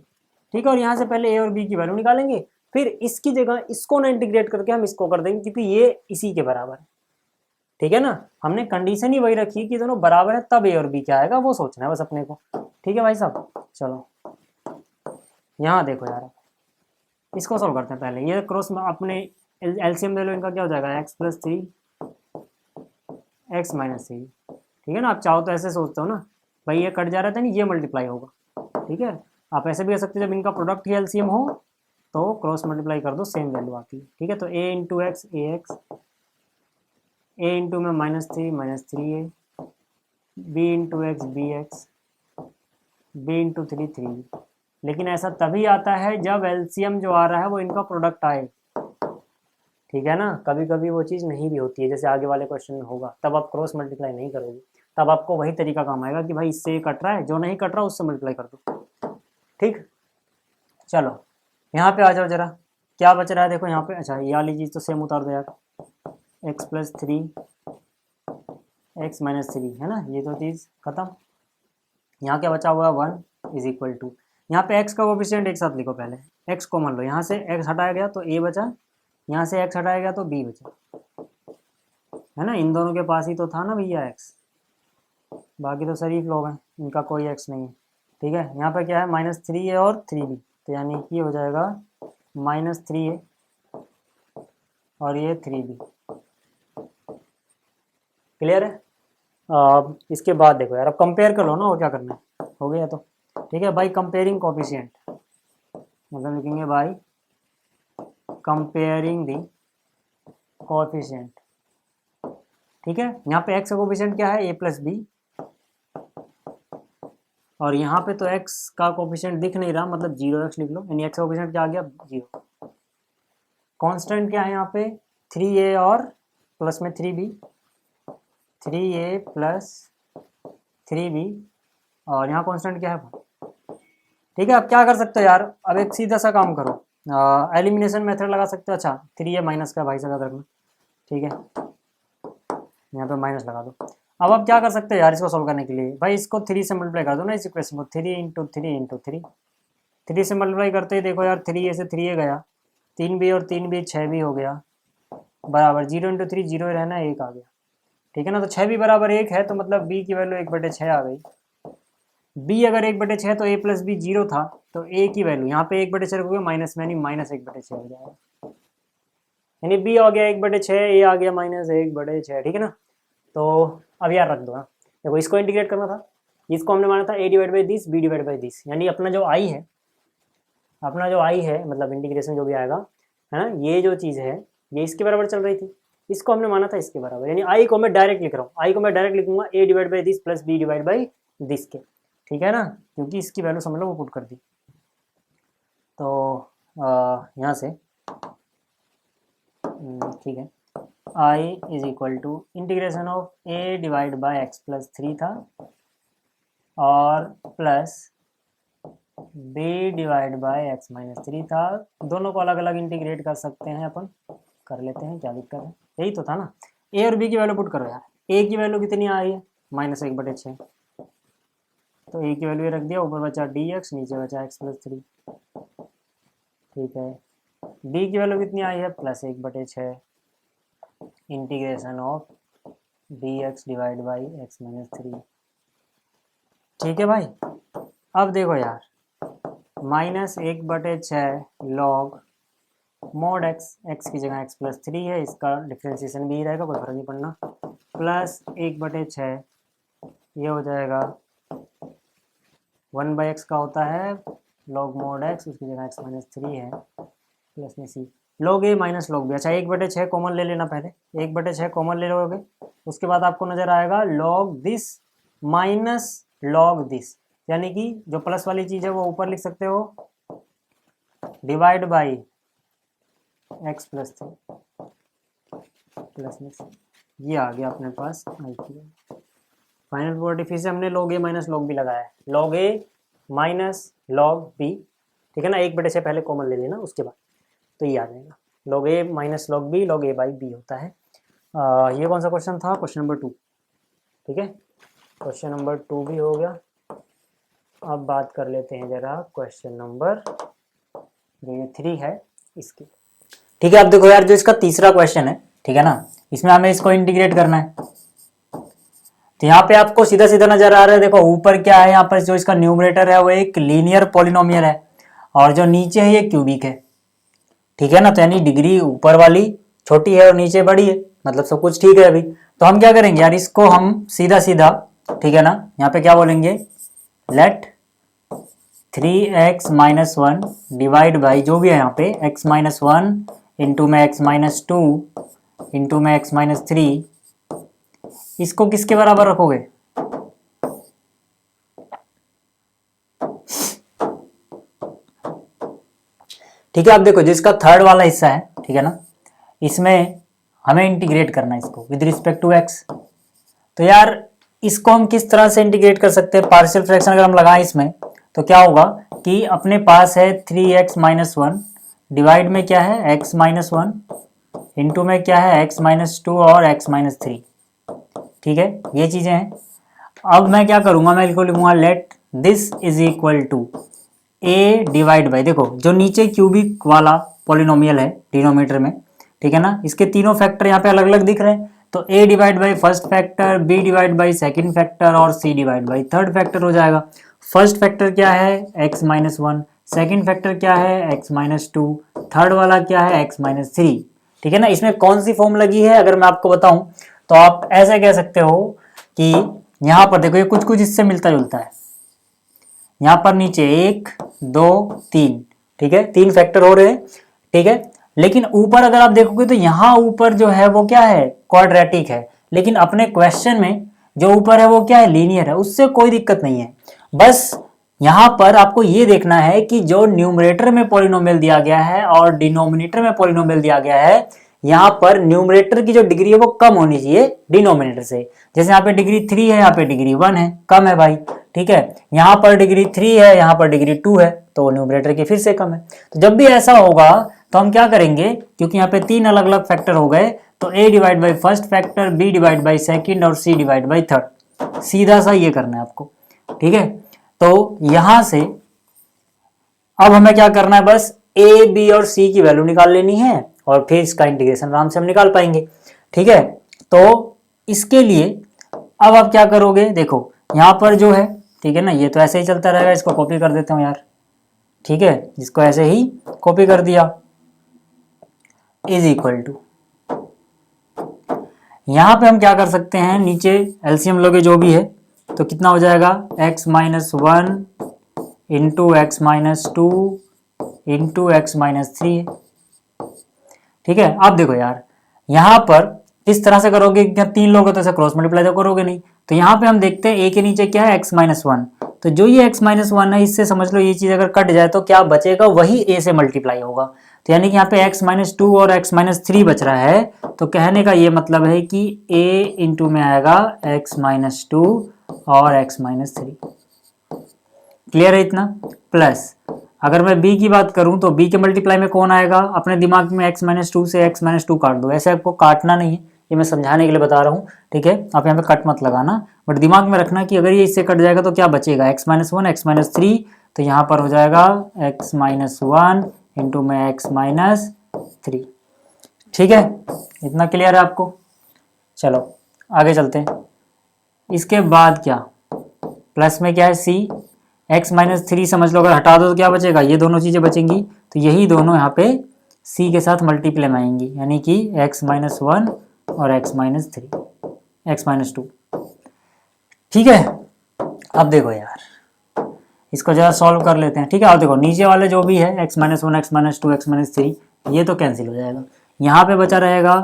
ठीक है, और यहाँ से पहले a और b की वैल्यू निकालेंगे, फिर इसकी जगह इसको ना इंटीग्रेट करके हम इसको कर देंगे, क्योंकि ये इसी के बराबर है। ठीक है ना, हमने कंडीशन ही वही रखी है कि दोनों बराबर है, तब a और b क्या आएगा वो सोचना है बस अपने को। ठीक है भाई साहब, चलो यहाँ देखो यार, इसको सॉल्व करते हैं। पहले ये क्रॉस में अपने एलसीएम ले लो, इनका क्या हो जाएगा x प्लस 3 x माइनस 3। ठीक है ना, आप चाहो तो ऐसे सोचते हो ना, भाई ये कट जा रहा था नहीं, ये मल्टीप्लाई होगा। ठीक है, आप ऐसे भी कर सकते हो, जब इनका प्रोडक्ट ही एलसीएम हो तो क्रॉस मल्टीप्लाई कर दो, सेम वैल्यू आती है। ठीक है, तो a into x a x, a into में -3 -3a, b into x b x, b into 3 3b। लेकिन ऐसा तभी आता है जब एलसीएम जो आ रहा है वो इनका प्रोडक्ट आए। ठीक है ना, कभी कभी वो चीज़ नहीं भी होती है, जैसे आगे वाले क्वेश्चन में होगा, तब आप क्रॉस मल्टीप्लाई नहीं करोगे, तब आपको वही तरीका काम आएगा कि भाई इससे कट रहा है, जो नहीं कट रहा उससे मल्टीप्लाई कर दो। ठीक, चलो यहाँ पे आ जाओ जरा, क्या बच रहा है देखो यहाँ पे। अच्छा, ये वाली चीज़ तो सेम उतार दो यार, x प्लस 3 x माइनस 3, है ना, ये तो चीज़ खत्म। यहाँ क्या बचा हुआ है 1 इज इक्वल टू, यहाँ पे x का कोफिशिएंट एक साथ लिखो, पहले x को मान लो, यहाँ से x हटाया गया तो a बचा, यहाँ से x हटाया गया तो b बचा, है ना, इन दोनों के पास ही तो था ना भैया x, बाकी तो शरीफ लोग हैं, इनका कोई x नहीं है। ठीक है, यहाँ पे क्या है -3a और 3b, तो यानी कि हो जाएगा -3a और ये 3b। क्लियर है? इसके बाद देखो यार, अब कंपेयर कर लो ना, और क्या करना है, हो गया तो। ठीक है, बाई कंपेयरिंग कोफिशिएंट, मतलब लिखेंगे बाई कंपेयरिंग दी कोफिशिएंट। ठीक है, यहाँ पे x का कोफिशिएंट क्या है, a प्लस बी, और यहाँ पे तो x का कोफिशिएंट दिख नहीं रहा, मतलब 0x लिख लो, यानी x का कोफिशिएंट क्या आ गया 0। कांस्टेंट क्या है यहाँ पे 3a और प्लस में 3b, 3a प्लस 3b, और यहाँ कांस्टेंट क्या है। ठीक है, अब क्या कर सकते हो यार, अब एक सीधा सा काम करो, एलिमिनेशन मेथड लगा सकते हो। अच्छा 3a माइनस का भाई से याद रखना, ठीक है, यहाँ पे माइनस लगा दो। अब आप क्या कर सकते हो यार, इसको सोल्व करने के लिए, भाई इसको 3 से मल्टीप्लाई कर दो ना, इस इक्वेशन को 3 इंटू 3 इंटू 3, 3 से मल्टीप्लाई करते ही देखो यार, 3a से 3a गया, 3b और 3b 6b हो गया, बराबर 0 इंटू 3 0 रहना, 1 आ गया। ठीक है ना, तो 6b बराबर 1 है, तो मतलब b की वैल्यू 1/6 आ गई। b अगर 1/6 तो a प्लस बी 0 था, तो a की वैल्यू यहाँ पे 1/6 रखोगे माइनस में, यानी -1/6 हो जाएगा, यानी b आ गया 1/6, a आ गया -1/6। ठीक है ना, तो अब यार रख दो ना, देखो इसको इंटीग्रेट करना था, इसको हमने माना था a divide by this, b divide by this, यानी अपना जो i है मतलब इंटीग्रेशन जो भी आएगा, है ना, ये जो चीज़ है ये इसके बराबर चल रही थी, इसको हमने माना था इसके बराबर, यानी आई को मैं डायरेक्ट लिख रहा हूँ, आई को मैं डायरेक्ट लिखूंगा a divide by this plus b divide by this के, ठीक है ना, क्योंकि इसकी वैल्यू समझ लो वो पुट कर दी। तो यहाँ से ठीक है, i is equal to integration of a divide by x plus 3 था और plus b divide by x minus 3 था। दोनों को अलग अलग इंटीग्रेट कर सकते हैं अपन, कर लेते हैं, क्या दिक्कत है, यही तो था ना। a और b की वैल्यू पुट करो यार, a की वैल्यू कितनी आ रही है -1/6, तो a की वैल्यू ये रख दिया, ऊपर बचा dx, नीचे बचा x प्लस 3, ठीक है। b की वैल्यू कितनी आई है +1/6 integration of dx divide by x minus 3, ठीक है भाई। अब देखो यार, -1/6 लॉग मोड x की जगह x प्लस 3 है, इसका डिफ्रेंसिएशन भी रहेगा, कोई फर्क नहीं पड़ना, प्लस 1/6 ये हो जाएगा 1/x का होता है लॉग मोड x, उसकी जगह x माइनस 3 है, प्लस में c log a minus log b। अच्छा 1/6 कॉमन ले लेना, पहले 1/6 कॉमन ले लोगे, उसके बाद आपको नजर आएगा log this minus log this, यानी कि जो प्लस वाली चीज है वो ऊपर लिख सकते हो, divide by x plus 3 plus में ये आ गया अपने पास आई की फाइनल प्रॉपर्टी। फिर से हमने log a minus log b लगाया है, log a minus log b, ठीक है ना, 1/6 पहले कॉमन ले लेना, उसके बाद तो ये आ जाएगा log a minus log b, log a by b होता है। ये कौन सा क्वेश्चन था, क्वेश्चन नंबर 2, ठीक है, क्वेश्चन नंबर 2 भी हो गया। अब बात कर लेते हैं जरा क्वेश्चन नंबर जो ये 3 है इसकी, ठीक है। अब देखो यार, जो इसका तीसरा क्वेश्चन है, ठीक है ना, इसमें हमें इसको इंटीग्रेट करना है, तो यहाँ पे आपको सीधा सीधा नजर आ रहा है, देखो ऊपर क्या है, यहाँ पर जो इसका न्यूमरेटर है वो एक लीनियर पॉलिनोमियल है और जो नीचे है ये क्यूबिक है, ठीक है ना, तो यानी डिग्री ऊपर वाली छोटी है और नीचे बड़ी है, मतलब सब कुछ ठीक है अभी। तो हम क्या करेंगे यार, इसको हम सीधा सीधा, ठीक है ना, यहाँ पे क्या बोलेंगे, late 3x minus 1 divide by जो भी है यहाँ पे x माइनस 1 इंटू में x माइनस 2 इंटू में x माइनस 3, इसको किसके बराबर रखोगे, ठीक है। अब देखो जिसका थर्ड वाला हिस्सा है, ठीक है ना, इसमें हमें इंटीग्रेट करना है इसको विद रिस्पेक्ट टू x। तो यार इसको हम किस तरह से इंटीग्रेट कर सकते हैं, पार्शियल फ्रैक्शन अगर हम लगाएं इसमें तो क्या होगा कि अपने पास है 3x माइनस 1 डिवाइड में क्या है x माइनस 1 इंटू में क्या है x माइनस 2 और x माइनस 3, ठीक है, ये चीजें हैं। अब मैं क्या करूंगा, मैं इसको लिखूंगा let this is equal to a divide by, देखो जो नीचे क्यूबिक वाला पॉलिनोमियल है डिनोमिनेटर में, ठीक है ना, इसके तीनों फैक्टर यहाँ पे अलग अलग दिख रहे हैं, तो a divide by first factor, b divide by second factor और c divide by third factor हो जाएगा। फर्स्ट फैक्टर क्या है x माइनस 1, सेकेंड फैक्टर क्या है x माइनस 2, थर्ड वाला क्या है x माइनस 3, ठीक है ना। इसमें कौन सी फॉर्म लगी है अगर मैं आपको बताऊं तो आप ऐसे कह सकते हो कि यहाँ पर देखो ये कुछ कुछ इससे मिलता जुलता है, यहाँ पर नीचे 1 2 3, ठीक है, 3 फैक्टर हो रहे हैं, ठीक है, लेकिन ऊपर अगर आप देखोगे तो यहाँ ऊपर जो है वो क्या है, क्वाड्रेटिक है, लेकिन अपने क्वेश्चन में जो ऊपर है वो क्या है, लीनियर है, उससे कोई दिक्कत नहीं है। बस यहाँ पर आपको ये देखना है कि जो न्यूमरेटर में पॉलिनोमियल दिया गया है और डिनोमिनेटर में पॉलिनोमियल दिया गया है, यहाँ पर न्यूमरेटर की जो डिग्री है वो कम होनी चाहिए डिनोमिनेटर से। जैसे यहाँ पे डिग्री 3 है, यहाँ पे डिग्री 1 है, कम है भाई, ठीक है, यहाँ पर डिग्री 3 है, यहाँ पर डिग्री 2 है, तो न्यूमरेटर की फिर से कम है। तो जब भी ऐसा होगा तो हम क्या करेंगे, क्योंकि यहाँ पे 3 अलग अलग फैक्टर हो गए, तो a divide by first factor, b divide by second और c डिवाइड बाई थर्ड, सीधा सा ये करना है आपको, ठीक है। तो यहां से अब हमें क्या करना है, बस a b और c की वैल्यू निकाल लेनी है और फिर इसका इंटीग्रेशन आराम से हम निकाल पाएंगे, ठीक है। तो इसके लिए अब आप क्या करोगे, देखो यहाँ पर जो है, ठीक है ना, ये तो ऐसे ही चलता रहेगा, इसको कॉपी कर देता हूँ यार, ठीक है, इसको ऐसे ही कॉपी कर दिया, इज इक्वल टू, यहाँ पे हम क्या कर सकते हैं, नीचे एलसीएम लोगे जो भी है, तो कितना हो जाएगा, x minus 1 into x minus 2 into x minus 3, ठीक है। अब देखो यार, यहाँ पर इस तरह से करोगे, क्या 3 लोग हो तो ऐसे क्रॉस मल्टीप्लाई तो करोगे नहीं। तो यहाँ पे हम देखते हैं a के नीचे क्या है, x माइनस वन। तो जो ये x माइनस वन है, इससे समझ लो ये चीज अगर कट जाए तो क्या बचेगा, वही a से मल्टीप्लाई होगा। तो यानी कि यहाँ पे x माइनस टू और x माइनस थ्री बच रहा है। तो कहने का ये मतलब है कि a इंटू में आएगा x माइनस टू और x माइनस थ्री। क्लियर है इतना। प्लस अगर मैं b की बात करूं तो b के मल्टीप्लाई में कौन आएगा, अपने दिमाग में x माइनस टू से x माइनस टू काट दो। ऐसे आपको काटना नहीं है, ये मैं समझाने के लिए बता रहा हूँ, ठीक है। आप यहाँ पे कट मत लगाना, बट दिमाग में रखना कि अगर ये इससे कट जाएगा तो क्या बचेगा, x minus one, x minus three. तो यहाँ पर हो जाएगा x माइनस वन इंटू में x माइनस थ्री। ठीक है, इतना क्लियर है आपको। चलो आगे चलते हैं। इसके बाद क्या, प्लस में क्या है c, x माइनस थ्री समझ लो, अगर हटा दो तो क्या बचेगा, ये दोनों चीजें बचेंगी। तो यही दोनों यहाँ पे c के साथ मल्टीप्लाई में आएंगी, यानी कि x माइनस वन और x minus three, x minus two. ठीक है। अब देखो यार, इसको जरा सॉल्व कर लेते हैं, ठीक है। और देखो नीचे वाले जो भी है x minus one, x minus two, x minus three, ये तो कैंसिल हो जाएगा। यहाँ पे बचा रहेगा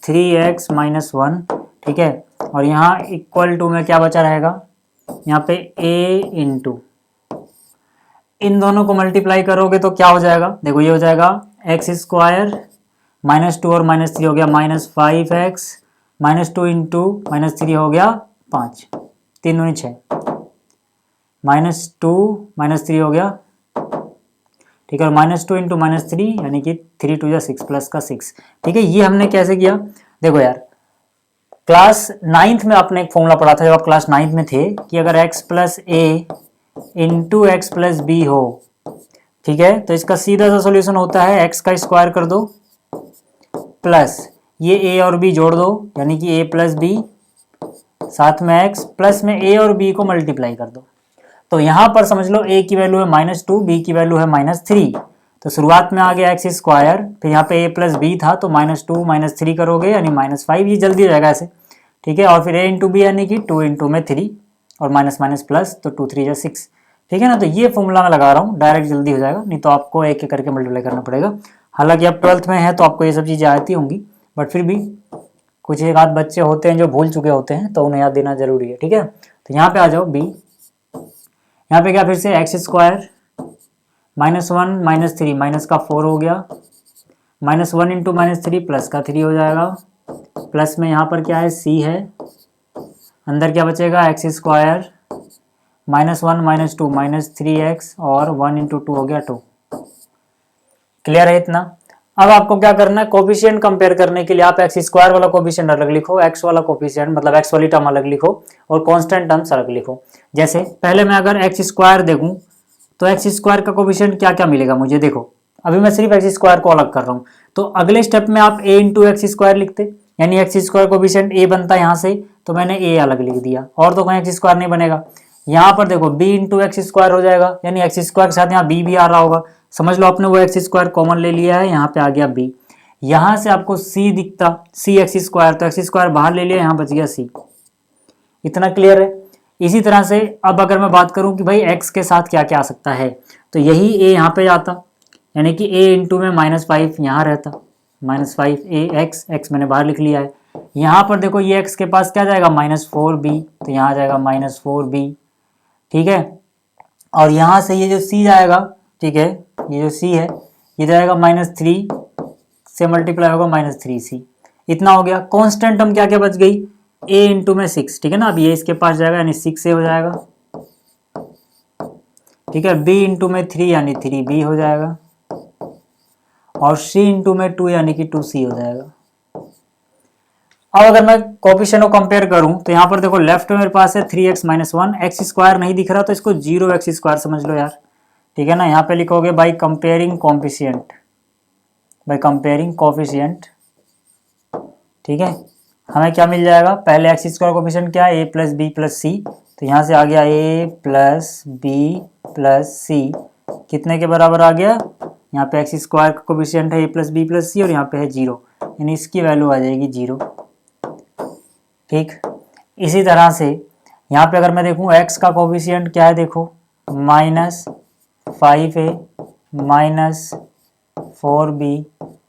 3x माइनस वन, ठीक है। और यहाँ इक्वल टू में क्या बचा रहेगा, यहाँ पे a इंटू, इन दोनों को मल्टीप्लाई करोगे तो क्या हो जाएगा, देखो ये हो जाएगा एक्स स्क्वायर माइनस टू और माइनस थ्री हो गया minus five x, minus two into minus three हो गया 5, 3 दूनी 6, माइनस टू माइनस थ्री हो गया, ठीक है। और minus two into minus three यानी कि 3 टू या 6 प्लस का 6, ठीक है। ये हमने कैसे किया, देखो यार, क्लास 9th में आपने एक फॉर्मूला पढ़ा था जब आप क्लास 9th में थे, कि अगर x प्लस ए इंटू एक्स प्लस बी हो, ठीक है, तो इसका सीधा सा सॉल्यूशन होता है x का स्क्वायर कर दो प्लस ये a और b जोड़ दो, यानी कि a प्लस बी, साथ में x प्लस में a और b को मल्टीप्लाई कर दो। तो यहां पर समझ लो a की वैल्यू है माइनस टू, बी की वैल्यू है माइनस थ्री। तो शुरुआत में आ गया एक्स स्क्वायर, फिर यहाँ पे a प्लस बी था तो माइनस टू माइनस थ्री करोगे यानी माइनस फाइव, ये जल्दी हो जाएगा ऐसे, ठीक है। और फिर a इंटू बी यानी कि टू इंटू में थ्री और माइनस माइनस प्लस, तो टू थ्री या सिक्स, ठीक है ना। तो ये फॉर्मूला मैं लगा रहा हूँ, डायरेक्ट जल्दी हो जाएगा, नहीं तो आपको एक एक करके मल्टीप्लाई करना पड़ेगा। हालांकि आप 12th में है तो आपको ये सब चीज़ें आती होंगी, बट फिर भी कुछ एक आध बच्चे होते हैं जो भूल चुके होते हैं, तो उन्हें याद देना जरूरी है, ठीक है। तो यहाँ पे आ जाओ b, यहाँ पे क्या फिर से x square minus one minus three, minus का 4 हो गया, minus one into minus three plus का 3 हो जाएगा, प्लस में यहाँ पर क्या है c है, अंदर क्या बचेगा x square minus one minus two minus three x और 1 इंटू टू हो गया 2। क्लियर है इतना। अब आपको क्या करना है, कोफिशिएंट कंपेयर करने के लिए आप एक्स स्क्वायर वाला कोफिशिएंट अलग लिखो, एक्स वाला कोफिशिएंट मतलब एक्स वाली टर्म अलग लिखो और कांस्टेंट टर्म्स अलग लिखो। जैसे पहले मैं अगर एक्स स्क्वायर देखूं तो एक्स स्क्वायर का कोफिशिएंट क्या क्या मिलेगा मुझे, देखो अभी मैं सिर्फ एक्स स्क्वायर को अलग कर रहा हूँ। तो अगले स्टेप में आप ए इंटू एक्स स्क्वायर लिखते, यानी एक्स स्क्वायर कोफिशिएंट ए बनता है यहाँ से, तो मैंने ए अलग लिख दिया, और तो कहीं एक्स स्क्वायर नहीं बनेगा। यहाँ पर देखो b इंटू एक्स स्क्वायर हो जाएगा, यानी एक्स स्क्वायर के साथ यहाँ b भी आ रहा होगा, समझ लो आपने वो एक्स स्क्वायर कॉमन ले लिया है, यहाँ पे आ गया b। यहाँ से आपको c दिखता, c एक्स स्क्वायर, तो एक्स स्क्वायर बाहर ले लिया, यहाँ बच गया c। इतना क्लियर है। इसी तरह से अब अगर मैं बात करूं कि भाई x के साथ क्या क्या आ सकता है, तो यही a यहाँ पे आता, यानी कि a इंटू में माइनस फाइव यहाँ रहता, माइनस फाइव ए एक्स, एक्स मैंने बाहर लिख लिया है। यहाँ पर देखो ये x के पास क्या जाएगा माइनस फोर बी, तो यहाँ जाएगा माइनस फोर बी, ठीक है। और यहाँ से ये जो c जाएगा, ठीक है, ये जो c है ये जाएगा माइनस थ्री से मल्टीप्लाई होगा माइनस थ्री सी। इतना हो गया। कांस्टेंट टर्म क्या क्या बच गई, a इंटू में सिक्स, ठीक है ना, अब ये इसके पास जाएगा यानी सिक्स ए हो जाएगा, ठीक है। b इंटू में थ्री यानी थ्री बी हो जाएगा, और c इंटू में टू यानी कि टू सी हो जाएगा। अब अगर मैं कोफिशिएंट को कंपेयर करूं तो यहाँ पर देखो लेफ्ट में मेरे पास है 3x minus one, x square नहीं दिख रहा तो इसको 0x स्क्वायर समझ लो यार, ठीक है ना। यहाँ पे लिखोगे by comparing coefficient, by comparing coefficient, ठीक है। हमें क्या मिल जाएगा, पहले एक्स स्क्वायर कोफिशिएंट क्या है a प्लस बी प्लस सी, तो यहाँ से आ गया a प्लस बी प्लस सी, कितने के बराबर आ गया, यहाँ पे एक्स स्क्वायर का कोफिशिएंट है a प्लस बी प्लस सी और यहाँ पे है 0, यानी इसकी वैल्यू आ जाएगी 0, ठीक। इसी तरह से यहाँ पे अगर मैं देखूँ x का कोफिशिएंट क्या है, देखो minus five a minus four b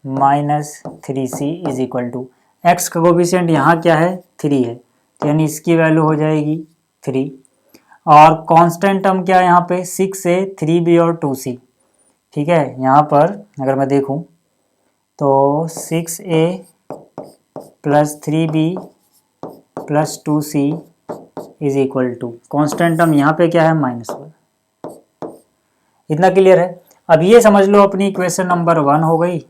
-3c is equal to x का कोफिशिएंट यहाँ क्या है 3 है, तो यानी इसकी वैल्यू हो जाएगी 3। और कांस्टेंट टर्म क्या है यहाँ पे 6a 3b और 2c। ठीक है, यहाँ पर अगर मैं देखूँ तो 6a plus 3b plus 2c is equal to constant term यहाँ पे क्या है -1। इतना क्लियर है। अब ये समझ लो अपनी इक्वेशन नंबर 1 हो गई,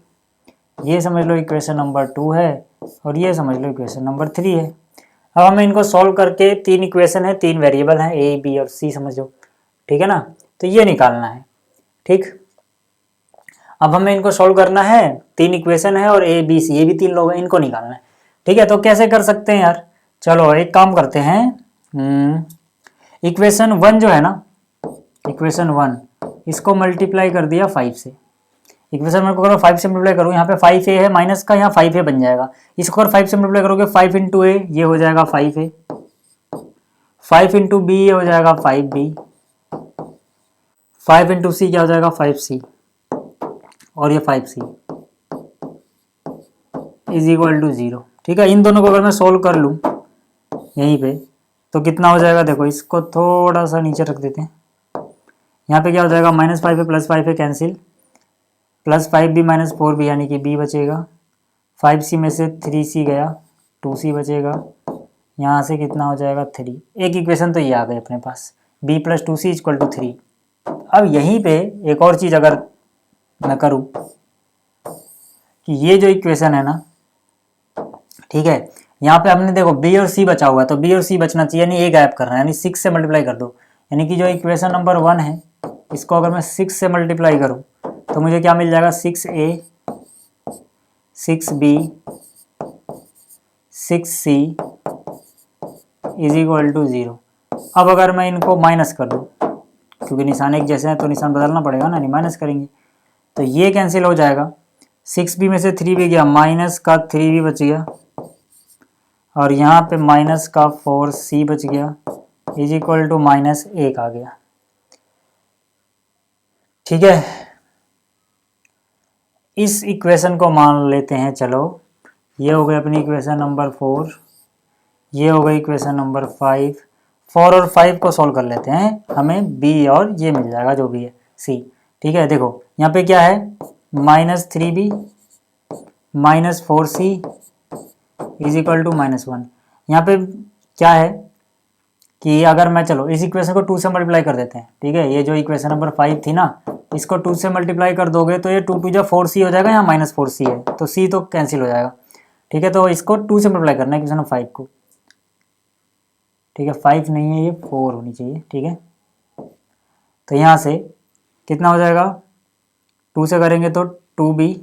ये समझ लो इक्वेशन नंबर 2 है, और ये समझ लो इक्वेशन नंबर 3 है। अब हमें इनको सॉल्व करके 3 इक्वेशन है, 3 वेरिएबल हैं ए बी और सी समझो, ठीक है ना, तो ये निकालना है। ठीक, अब हमें इनको सॉल्व करना है, 3 इक्वेशन है और ए बी सी ये भी 3 लोग हैं, इनको निकालना है। ठीक है, तो कैसे कर सकते हैं यार, चलो एक काम करते हैं, इक्वेशन 1 जो है ना, इक्वेशन 1 इसको मल्टीप्लाई कर दिया 5 से। इक्वेशन 1 को अगर 5 से मल्टीप्लाई करूँ, यहाँ पे 5a है माइनस का, यहाँ 5a बन जाएगा। इसको अगर 5 से मल्टीप्लाई करोगे 5 इंटू ए ये हो जाएगा 5a, 5 इंटू बी ये हो जाएगा 5b, 5 इंटू सी क्या हो जाएगा 5c, और ये 5c इज इक्वल टू 0। ठीक है, इन दोनों को अगर मैं सोल्व कर लूँ यहीं पे तो कितना हो जाएगा, देखो इसको थोड़ा सा नीचे रख देते हैं। यहाँ पे क्या हो जाएगा -5 है प्लस 5 है cancel, plus 5b minus 4b यानी कि b बचेगा, 5c में से 3c गया 2c बचेगा, यहाँ से कितना हो जाएगा 3। एक इक्वेशन तो ये आ गई अपने पास, b plus 2c equal to 3। अब यहीं पे एक और चीज़ अगर मैं करूँ कि ये जो इक्वेशन है ना, ठीक है, यहाँ पे हमने देखो b और c बचा हुआ है, तो b और c बचना चाहिए, यानी a गायब करना है, यानी 6 से मल्टीप्लाई कर दो। यानी कि जो इक्वेशन नंबर 1 है इसको अगर मैं 6 से मल्टीप्लाई करूँ तो मुझे क्या मिल जाएगा 6a 6b 6c is equal to 0। अब अगर मैं इनको माइनस कर दूँ, क्योंकि निशान एक जैसे हैं तो निशान बदलना पड़ेगा ना, नहीं माइनस करेंगे तो ये कैंसिल हो जाएगा। 6b में से 3b गया, माइनस का 3b बच गया, और यहाँ पे माइनस का 4c बच गया इज इक्वल टू -1 आ गया। ठीक है, इस इक्वेशन को मान लेते हैं, चलो ये हो गई अपनी इक्वेशन नंबर 4, ये हो गई इक्वेशन नंबर 5। 4 और 5 को सॉल्व कर लेते हैं, हमें b और ये मिल जाएगा जो भी है c। ठीक है, देखो यहाँ पे क्या है -3b -4c is equal to -1। यहाँ पे क्या है कि अगर मैं, चलो इस इक्वेशन को 2 से मल्टीप्लाई कर देते हैं। ठीक है, ये जो इक्वेशन नंबर 5 थी ना, इसको 2 से मल्टीप्लाई कर दोगे तो ये 2 2 जा 4c हो जाएगा, यहाँ -4c है तो c तो कैंसिल हो जाएगा। ठीक है, तो इसको 2 से मल्टीप्लाई करना है इक्वेशन 5 को। ठीक है, 5 नहीं है ये 4 होनी चाहिए। ठीक है, तो यहाँ से कितना हो जाएगा, 2 से करेंगे तो 2b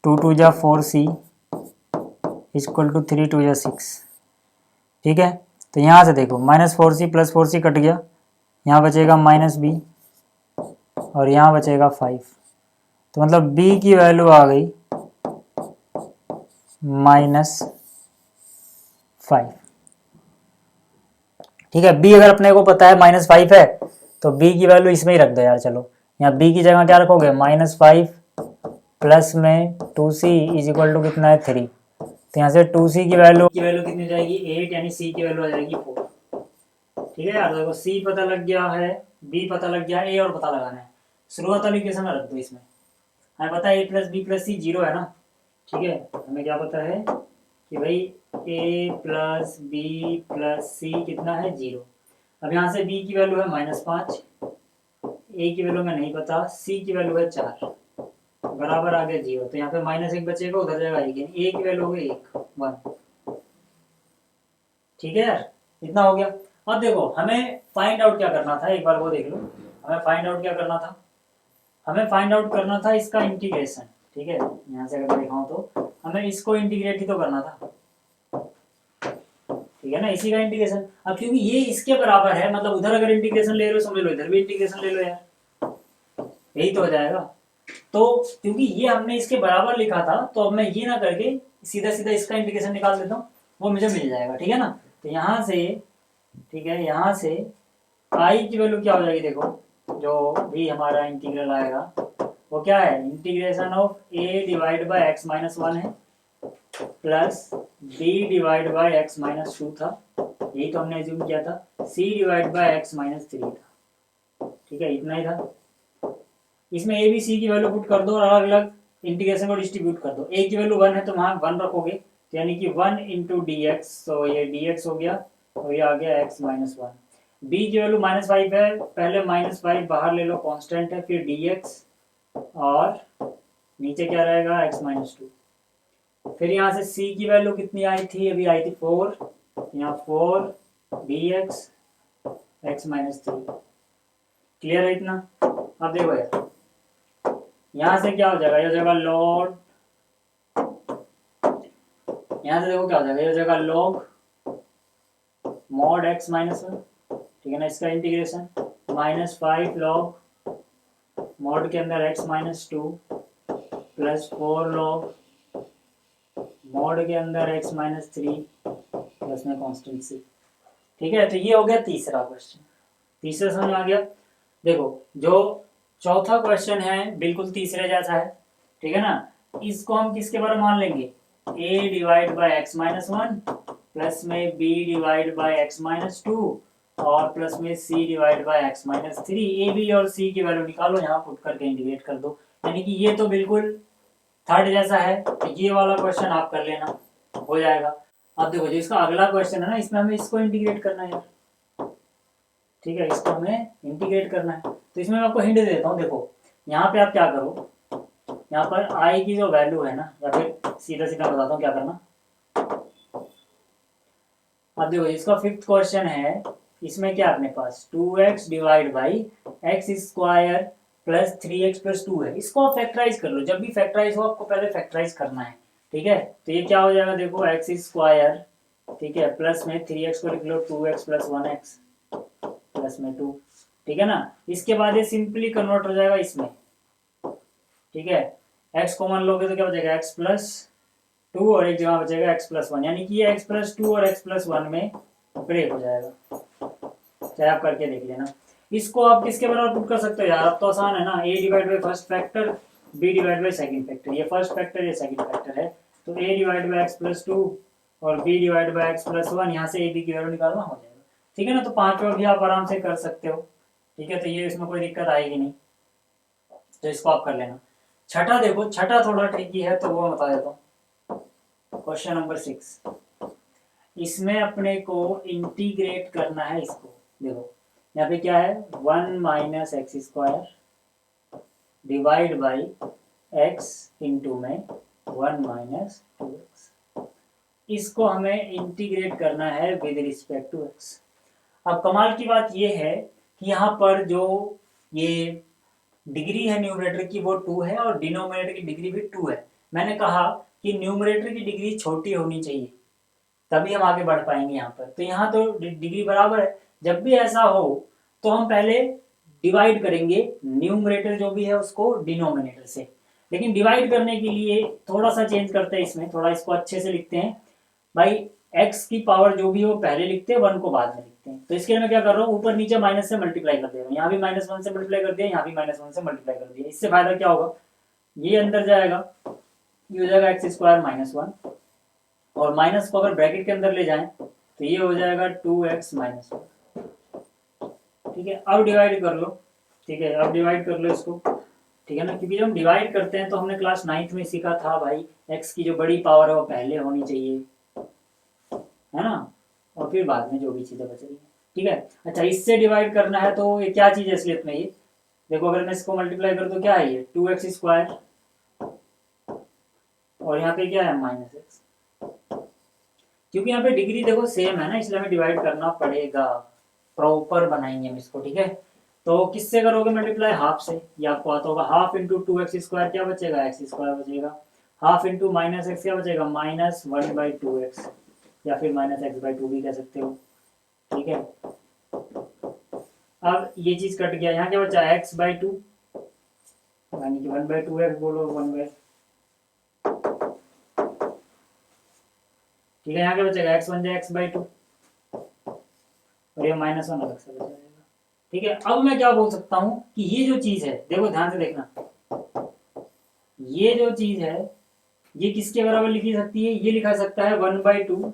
2 2 जा 4c इक्वल टू 3 2 जा 6। ठीक है, तो यहाँ से देखो -4c प्लस 4c कट गया, यहाँ बचेगा -b और यहाँ बचेगा 5, तो मतलब b की वैल्यू आ गई -5। ठीक है, b अगर अपने को पता है -5 है तो b की वैल्यू इसमें ही रख दो यार। चलो यहाँ b की जगह क्या रखोगे, -5 प्लस में 2c इज इक्वल टू कितना है 3, तो यहाँ से 2c की वैल्यू कितनी जाएगी 8, यानी c की वैल्यू आ जाएगी 4। ठीक है यार, देखो c पता लग गया है, b पता लग गया, a और पता लगाना है। शुरुआत वाली इक्वेशन में रख दो, इसमें हमें पता है a प्लस बी प्लस सी 0 है ना। ठीक है, हमें क्या पता है कि भाई a प्लस बी प्लस सी कितना है 0। अब यहाँ से b की वैल्यू है -5, a की वैल्यू में नहीं पता, c की वैल्यू है 4, बराबर आ गया 0, तो यहाँ पे -1 बचेगा, उधर जाएगा 1, यानी a की वैल्यू हो गई 1। ठीक है यार, इतना हो गया। अब देखो हमें फाइंड आउट क्या करना था, एक बार वो देख लो। हमें फाइंड आउट क्या करना था, हमें फाइंड आउट करना था इसका इंटीग्रेशन। ठीक है, यहाँ से अगर दिखाऊं तो हमें इसको इंटीग्रेट ही तो करना था। ठीक है ना, इसी का इंटीग्रेशन। अब क्योंकि ये इसके बराबर है, मतलब उधर अगर इंटीग्रेशन ले रहे हो समझ लो इधर भी इंटीग्रेशन ले लो यार, यही तो हो जाएगा। तो क्योंकि ये हमने इसके बराबर लिखा था, तो अब मैं ये ना करके सीधा सीधा इसका इंटीग्रेशन निकाल देता हूँ, वो मुझे मिल जाएगा। ठीक है ना, तो यहाँ से, ठीक है, यहाँ से i की वैल्यू क्या हो जाएगी, देखो जो भी हमारा इंटीग्रल आएगा वो क्या है, integration of a divide by x minus 1 है plus b divide by x minus 2 था, यही तो हमने एज्यूम किया था, c divide by x minus 3 था। ठीक है, इतना ही था। इसमें a b c की वैल्यू पुट कर दो और अलग अलग इंटीग्रेशन को डिस्ट्रीब्यूट कर दो। a की वैल्यू 1 है तो वहां 1 रखोगे, तो यानी कि 1 इंटू डी एक्स, तो ये dx हो गया और ये आ गया x माइनस 1। b की वैल्यू -5 है, पहले -5 बाहर ले लो, कांस्टेंट है, फिर dx और नीचे क्या रहेगा x माइनस 2। फिर यहाँ से c की वैल्यू कितनी आई थी, अभी आई थी 4, यहाँ 4 dx x माइनस 3। क्लियर है इतना? अब देखो यार, यहाँ से क्या हो जाएगा, ये हो जाएगा लॉग, यहाँ से देखो क्या हो जाएगा, ये हो जाएगा लॉग मॉड x माइनस 1, ठीक है ना, इसका इंटीग्रेशन -5 लॉग मॉड के अंदर x minus 2 plus 4 log mod के अंदर x माइनस 3 प्लस में कॉन्स्टेंट c। ठीक है, तो ये हो गया तीसरा क्वेश्चन। तीसरा समझ आ गया? देखो जो चौथा क्वेश्चन है बिल्कुल तीसरे जैसा है, ठीक है ना, इसको हम किसके बारे में मान लेंगे, a divide by x minus 1 plus में b divide by x minus 2 और प्लस में c divide by x minus 3। A b और c की वैल्यू निकालो, यहाँ पुट करके इंटीग्रेट कर दो, यानी कि ये तो बिल्कुल थर्ड जैसा है, तो ये वाला क्वेश्चन आप कर लेना, हो जाएगा। अब देखो जो इसका अगला क्वेश्चन है ना, इसमें हमें इसको इंटीग्रेट करना है, ठीक है, इसको हमें इंटीग्रेट करना है। तो इसमें मैं आपको हिंट दे देता हूँ, देखो यहाँ पे आप क्या करो, यहाँ पर i की जो वैल्यू है ना, या फिर सीधा सीधा बताता हूँ क्या करना। अब देखो इसका फिफ्थ क्वेश्चन है, इसमें क्या अपने पास 2x divide by x square plus 3x plus 2 है, इसको आप फैक्टराइज कर लो। जब भी फैक्टराइज हो आपको पहले फैक्टराइज करना है, ठीक है। तो ये क्या हो जाएगा, देखो एक्स स्क्वायर, ठीक है, प्लस में 3x को लिख लो 2x प्लस 1x प्लस में 2, ठीक है ना। इसके बाद ये सिंपली कन्वर्ट हो जाएगा इसमें, ठीक है, x कॉमन लोगे तो क्या बचेगा x प्लस 2 और एक जगह बचेगा x प्लस 1, यानी कि ये x प्लस 2 और x प्लस 1 में ब्रेक हो जाएगा। चाहे आप करके देख लेना। इसको आप किसके बराबर पुट कर सकते हो यार, अब तो आसान है ना, a divide by first factor b divide by second factor, ये फर्स्ट फैक्टर ये सेकंड फैक्टर है, तो a divide by x plus 2 और b divide by x plus 1, यहाँ से a b की वैल्यू निकालना हो जाएगा, ठीक है ना। तो पांचों भी आप आराम से कर सकते हो, ठीक है, तो ये इसमें कोई दिक्कत आएगी नहीं, तो इसको आप कर लेना। छठा देखो, छठा थोड़ा ट्रिकी है तो वो बता देता हूँ। क्वेश्चन नंबर 6, इसमें अपने को इंटीग्रेट करना है इसको। देखो यहाँ पे क्या है, 1 minus x square divide by x into में 1 माइनस 2x, इसको हमें इंटीग्रेट करना है विद रिस्पेक्ट टू x। अब कमाल की बात ये है कि यहाँ पर जो ये डिग्री है न्यूमरेटर की वो 2 है और डिनोमिनेटर की डिग्री भी 2 है। मैंने कहा कि न्यूमरेटर की डिग्री छोटी होनी चाहिए, तभी हम आगे बढ़ पाएंगे यहाँ पर। तो यहाँ तो डिग्री बराबर है, जब भी ऐसा हो तो हम पहले डिवाइड करेंगे न्यूमरेटर जो भी है उसको डिनोमिनेटर से। लेकिन डिवाइड करने के लिए थोड़ा सा चेंज करते हैं इसमें, थोड़ा इसको अच्छे से लिखते हैं भाई, x की पावर जो भी है वो पहले लिखते हैं, 1 को बाद में लिखते हैं। तो इसके लिए मैं क्या कर रहा हूँ, ऊपर नीचे माइनस से मल्टीप्लाई कर दे रहा हूँ, यहाँ भी -1 से मल्टीप्लाई कर दिया, यहाँ भी -1 से मल्टीप्लाई कर दिया। इससे फायदा क्या होगा, ये अंदर जाएगा, ये हो जाएगा एक्स स्क्वायर -1 और माइनस को अगर ब्रैकेट के अंदर ले जाएं तो ये हो जाएगा 2x माइनस 1, ठीक है। अब डिवाइड कर लो, ठीक है, अब डिवाइड कर लो इसको, ठीक है ना, क्योंकि जब हम डिवाइड करते हैं तो हमने क्लास 9th में सीखा था भाई, x की जो बड़ी पावर है वो पहले होनी चाहिए, है ना, और फिर बाद में जो भी चीजें बच रही है, ठीक है। अच्छा, इससे डिवाइड करना है तो ये क्या चीज है स्लिप में, ये देखो अगर मैं इसको मल्टीप्लाई कर तो क्या है, ये 2x स्क्वायर और यहाँ पे क्या है -x, क्योंकि यहाँ पे डिग्री देखो सेम है ना, इसलिए हमें डिवाइड करना पड़ेगा, प्रॉपर बनाएंगे हम इसको, ठीक है। तो किससे करोगे मल्टीप्लाई, हाफ से, ये आपको आता होगा, हाफ इंटू 2x स्क्वायर क्या बचेगा, x स्क्वायर बचेगा, हाफ इंटू -x क्या बचेगा, -1/2x, या फिर -x/2 भी कह सकते हो, ठीक है। अब ये चीज कट गया, यहाँ क्या बचा x/2, यानी कि 1/2x बोलो 1/, ठीक है, यहाँ क्या बचेगा x बन जाए x/2 और ये -1 अलग से बच जाएगा, ठीक है। अब मैं क्या बोल सकता हूँ कि ये जो चीज है, देखो ध्यान से देखना, ये जो चीज है ये किसके बराबर लिखी सकती है, ये लिखा सकता है 1/2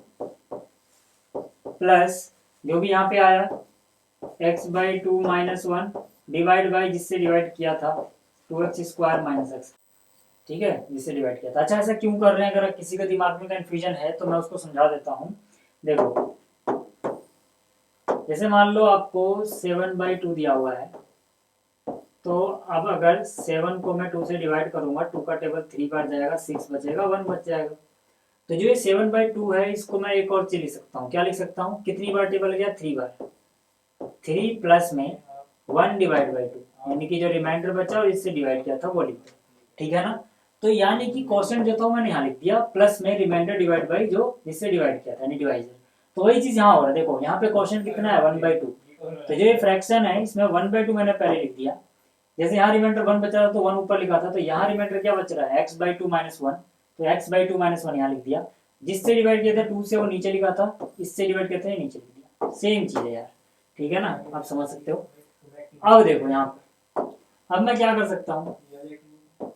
प्लस जो भी यहाँ पे आया x/2 माइनस 1 डिवाइड बाई जिससे डिवाइड किया था 2x² माइनस x, ठीक है, जिससे डिवाइड किया था। अच्छा ऐसा क्यों कर रहे हैं, अगर किसी का दिमाग में कंफ्यूजन है तो मैं उसको समझा देता हूँ। देखो जैसे मान लो आपको 7/2 दिया हुआ है, तो अब अगर 7 को मैं 2 से डिवाइड करूंगा, 2 का टेबल 3 बार जाएगा, 6 बचेगा, 1 बच जाएगा। तो जो ये 7/2 है इसको मैं एक और चीज लिख सकता हूँ, क्या लिख सकता हूँ, कितनी बार टेबल गया, 3 बार, 3 प्लस में 1 डिवाइड बाई 2, यानी कि जो रिमाइंडर बचा और इससे डिवाइड किया था वो लिख दिया, ठीक है ना। तो यानी कि क्वेश्चन जो था मैंने यहाँ लिख दिया, प्लस में रिमाइंडर डिवाइड बाई जो जिससे डिवाइड किया था, यानी डिवाइजर। तो वही चीज यहाँ हो रहा है, देखो यहाँ पे क्वेश्चन कितना है 1/2, तो जो ये फ्रैक्शन है इसमें 1/2 मैंने पहले लिख दिया। जैसे यहाँ रिमाइंडर 1 बचा था तो 1 ऊपर लिखा था, तो यहाँ रिमाइंडर क्या बच रहा है x/2 माइनस 1, तो x/2 माइनस 1 यहाँ लिख दिया। जिससे डिवाइड किया था 2 से वो नीचे लिखा था, इससे डिवाइड किया था नीचे लिख दिया, सेम चीज है यार, ठीक है ना, आप समझ सकते हो। अब देखो यहाँ पे अब मैं क्या कर सकता हूँ,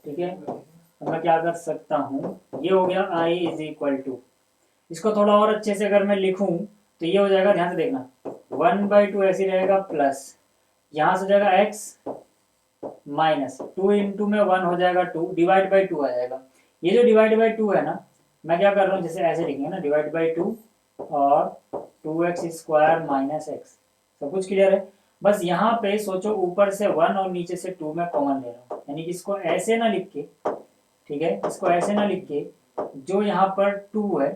ठीक है, अब मैं क्या कर सकता हूँ, ये हो गया i इज इक्वल टू, इसको थोड़ा और अच्छे से अगर मैं लिखूं तो ये हो जाएगा, ध्यान से देखना, 1/2 ऐसे रहेगा प्लस यहाँ से हो जाएगा x माइनस 2 इंटू में 1 हो जाएगा 2 डिवाइड बाई 2 आ जाएगा। ये जो डिवाइड बाई 2 है ना, मैं क्या कर रहा हूँ, जैसे ऐसे लिखेंगे ना, डिवाइड बाई 2 और 2x² माइनस x, सब कुछ क्लियर है। बस यहाँ पे सोचो ऊपर से 1 और नीचे से 2 में कॉमन ले रहा हूँ, यानी कि इसको ऐसे ना लिख के, ठीक है, इसको ऐसे ना लिख के, जो यहाँ पर 2 है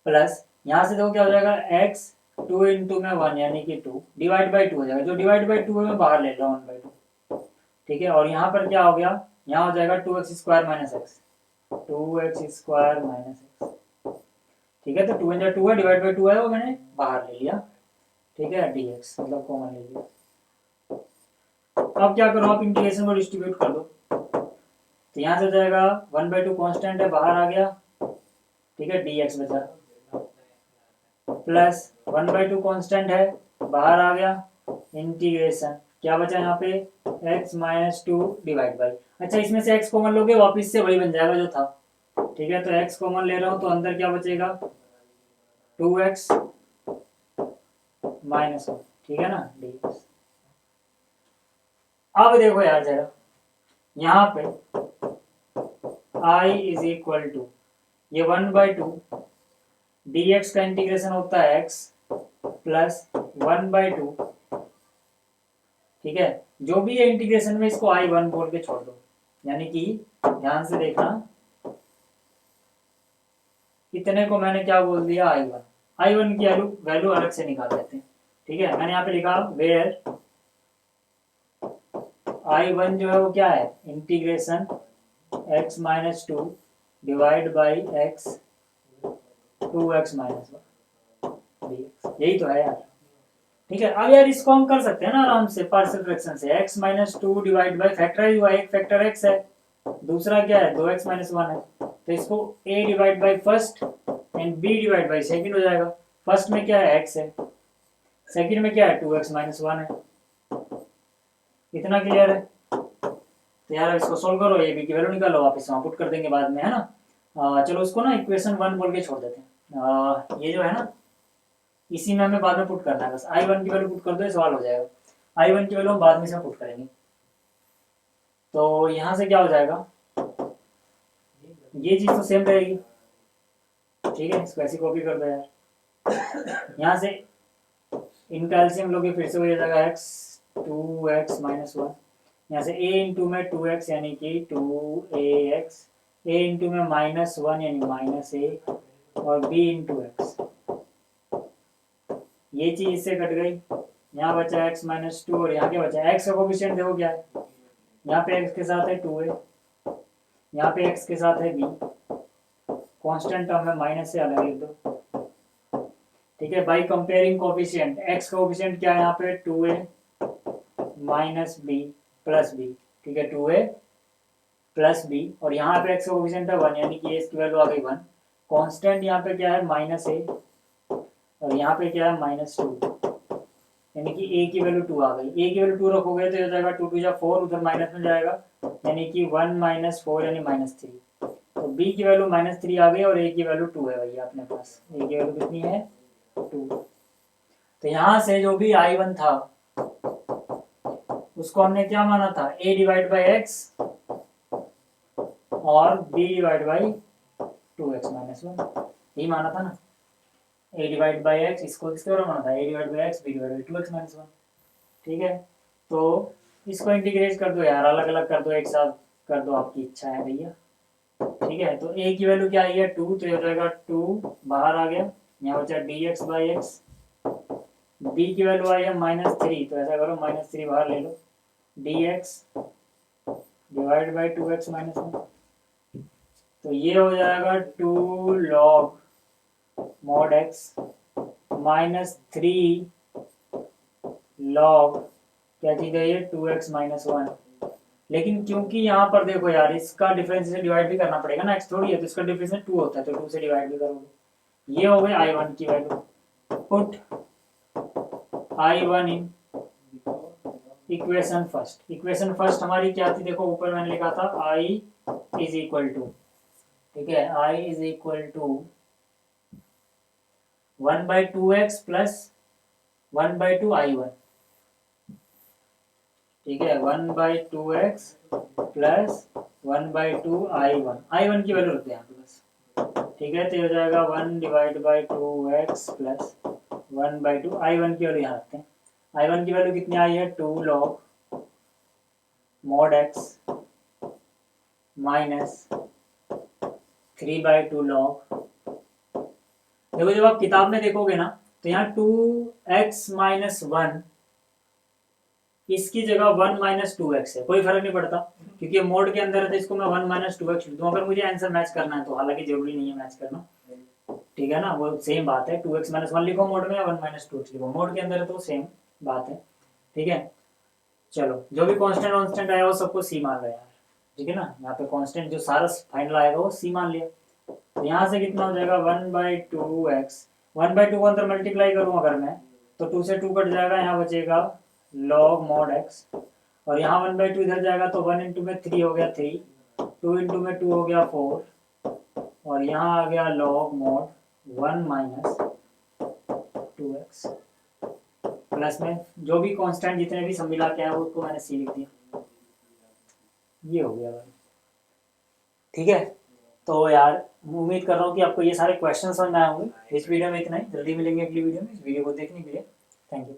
प्लस यहाँ से देखो क्या हो जाएगा x 2 इंटू में 1 यानी कि 2 डिवाइड बाई 2 हो जाएगा, जो डिवाइड बाई 2 है मैं बाहर ले रहा हूँ 1/2, ठीक है। और यहाँ पर क्या हो गया, यहाँ हो जाएगा 2x² minus x, 2x² minus x, ठीक है। तो 2 इंटू 2 है, डिवाइड बाई 2 है, वो मैंने बाहर ले लिया, ठीक है, dx मतलब कॉमन ले लिया। अब क्या करो, आप इंटीग्रेशन को डिस्ट्रीब्यूट कर दो, तो यहाँ से हो जाएगा 1/2 कांस्टेंट है, बाहर आ गया, ठीक है, dx बचा, प्लस 1/2 कांस्टेंट है, बाहर आ गया, इंटीग्रेशन क्या बचा यहाँ पे x माइनस 2 डिवाइड बाई, अच्छा इसमें से x कॉमन लोगे वापिस से वही बन जाएगा जो था, ठीक है। तो x कॉमन ले रहा हूँ तो अंदर क्या बचेगा 2x माइनस 1, ठीक है ना, dx। अब देखो यार जरा यहाँ पे i इज इक्वल टू ये 1/2 dx का इंटीग्रेशन होता है x प्लस 1/2, ठीक है, जो भी है इंटीग्रेशन में इसको I1 बोल के छोड़ दो, यानी कि ध्यान से देखना, इतने को मैंने क्या बोल दिया I1 की वैल्यू अलग से निकाल लेते हैं, ठीक है। मैंने यहाँ पे लिखा वेयर I1 जो है वो क्या है integration x minus 2 divide by x 2x minus 1, यही तो है यार, ठीक है। अब यार इसको हम कर सकते हैं ना आराम से पार्शियल फ्रैक्शन से, x minus 2 divide by factorize हुआ, एक फैक्टर x है, दूसरा क्या है 2x माइनस 1 है, तो इसको a divide by first and b divide by second हो जाएगा। फर्स्ट में क्या है x है, सेकंड में क्या है 2x माइनस 1 है, इतना क्लियर है। तो यार इसको सोल्व करो, ए बी की वैल्यू निकालो, वापस वहां पुट कर देंगे बाद में, है ना। चलो उसको ना इक्वेशन 1 बोल के छोड़ देते हैं, ये जो है ना इसी में हमें बाद में पुट करना है, बस I1 की वैल्यू पुट कर दो, ये सवाल हो जाएगा। I1 की वैल्यू हम बाद में से पुट करेंगे, तो यहाँ से क्या हो जाएगा, ये चीज तो सेम रहेगी, ठीक है, इसको ऐसी कॉपी कर दो यार। यहाँ से इनका एलसीएम लोगे फिर से हो जाएगा x 2x माइनस 1, यहाँ से a इंटू में 2x यानी कि 2ax, a इंटू में माइनस 1 यानी माइनस a, और b इंटू एक्स, ये चीज इससे कट गई, यहाँ बचा x माइनस 2 और यहाँ क्या बचा x का कोफिशिएंट देखो क्या है, यहाँ पे x के साथ है 2a, यहाँ पे x के साथ है b, कांस्टेंट टर्म है माइनस से अलग लिख दो, ठीक है। बाई कंपेयरिंग कोफिशिएंट, x का कोफिशिएंट क्या है यहाँ पे 2a minus b plus b, ठीक है, 2a प्लस b, और यहाँ पे x का कोफिशिएंट है 1 यानी कि इसकी वैल्यू आ गई 1, कांस्टेंट यहाँ पे क्या है माइनस a और यहाँ पे क्या है माइनस 2, यानी कि a की वैल्यू 2 आ गई। a की वैल्यू 2 रखोगे तो हो जाएगा 2 2 जा 4, उधर माइनस में जाएगा, यानी कि 1 माइनस 4 यानी -3। तो b की वैल्यू -3 आ गई और a की वैल्यू 2 है भैया अपने पास। a की वैल्यू कितनी है? 2। तो यहाँ से जो भी I1 था उसको हमने क्या माना था? a डिवाइड बाई एक्स और b divide by 2x minus 1, यही माना था ना। a डिवाइड बाई एक्स, इसको किसके बराबर माना था? a divide by x, b divide by 2x minus 1। ठीक है, तो इसको इंटीग्रेट कर दो यार, अलग अलग कर दो, एक साथ कर दो, आपकी इच्छा है भैया। ठीक है, तो a की वैल्यू क्या आई है? 2, तो हो जाएगा 2 बाहर आ गया, यहाँ बचा dx बाई एक्स। b की वैल्यू आई है -3, तो ऐसा करो -3 बाहर ले लो, dx divide by 2x minus 1। तो ये हो जाएगा 2 log mod x -3 log क्या चीज है ये? 2x minus 1। लेकिन क्योंकि यहाँ पर देखो यार, इसका डिफरेंस से डिवाइड भी करना पड़ेगा ना, x थोड़ी है, तो इसका डिफरेंस 2 होता है, तो 2 से डिवाइड भी करोगे। ये हो गई I1 की value. Put I1 in equation first. Equation first हमारी क्या थी? देखो ऊपर मैंने लिखा था I इज इक्वल टू, ठीक है, I is equal to 1/2x प्लस 1/2 I1। ठीक है, 1/2x प्लस 1/2 I1। I1 की वैल्यू रखते हैं यहाँ पे बस। ठीक है, तो हो जाएगा 1 divide by 2x plus 1/2 I1 की वैल्यू यहाँ रखते हैं। I1 की वैल्यू कितनी आई है? 2 log mod x minus 3/2 log। देखो जब आप किताब में देखोगे ना, तो यहाँ 2x माइनस 1, इसकी जगह 1 माइनस 2x है, कोई फर्क नहीं पड़ता क्योंकि मोड के अंदर है, तो इसको मैं 1 माइनस 2x लिख दूँ अगर मुझे आंसर मैच करना है तो। हालांकि जरूरी नहीं है मैच करना, ठीक है ना, वो सेम बात है। 2x माइनस 1 लिखो मोड में, या 1 माइनस 2x लिखो, मोड के अंदर है तो सेम बात है। ठीक है, चलो जो भी कांस्टेंट वांस्टेंट आया वो सबको सी मान लिया यार। ठीक है ना, यहाँ पे कांस्टेंट जो सारा फाइनल आएगा वो सी मान लिया। तो यहाँ से कितना हो जाएगा? 1/2x, 1/2 को अंदर मल्टीप्लाई करूँ अगर मैं, तो 2 से 2 कट जाएगा, यहाँ बचेगा log mod x, और यहाँ 1/2 इधर जाएगा तो 1 इंटू में 3 हो गया 3, 2 इंटू में 2 हो गया 4, और यहाँ आ गया log mod 1 minus 2x plus में जो भी कांस्टेंट जितने भी सब मिला के है उसको मैंने सी लिख दिया। ये हो गया भाई। ठीक है, तो यार उम्मीद कर रहा हूँ कि आपको ये सारे क्वेश्चन समझ में आए होंगे। इस वीडियो में इतना ही, जल्दी मिलेंगे अगली वीडियो में। इस वीडियो को देखने के लिए थैंक यू।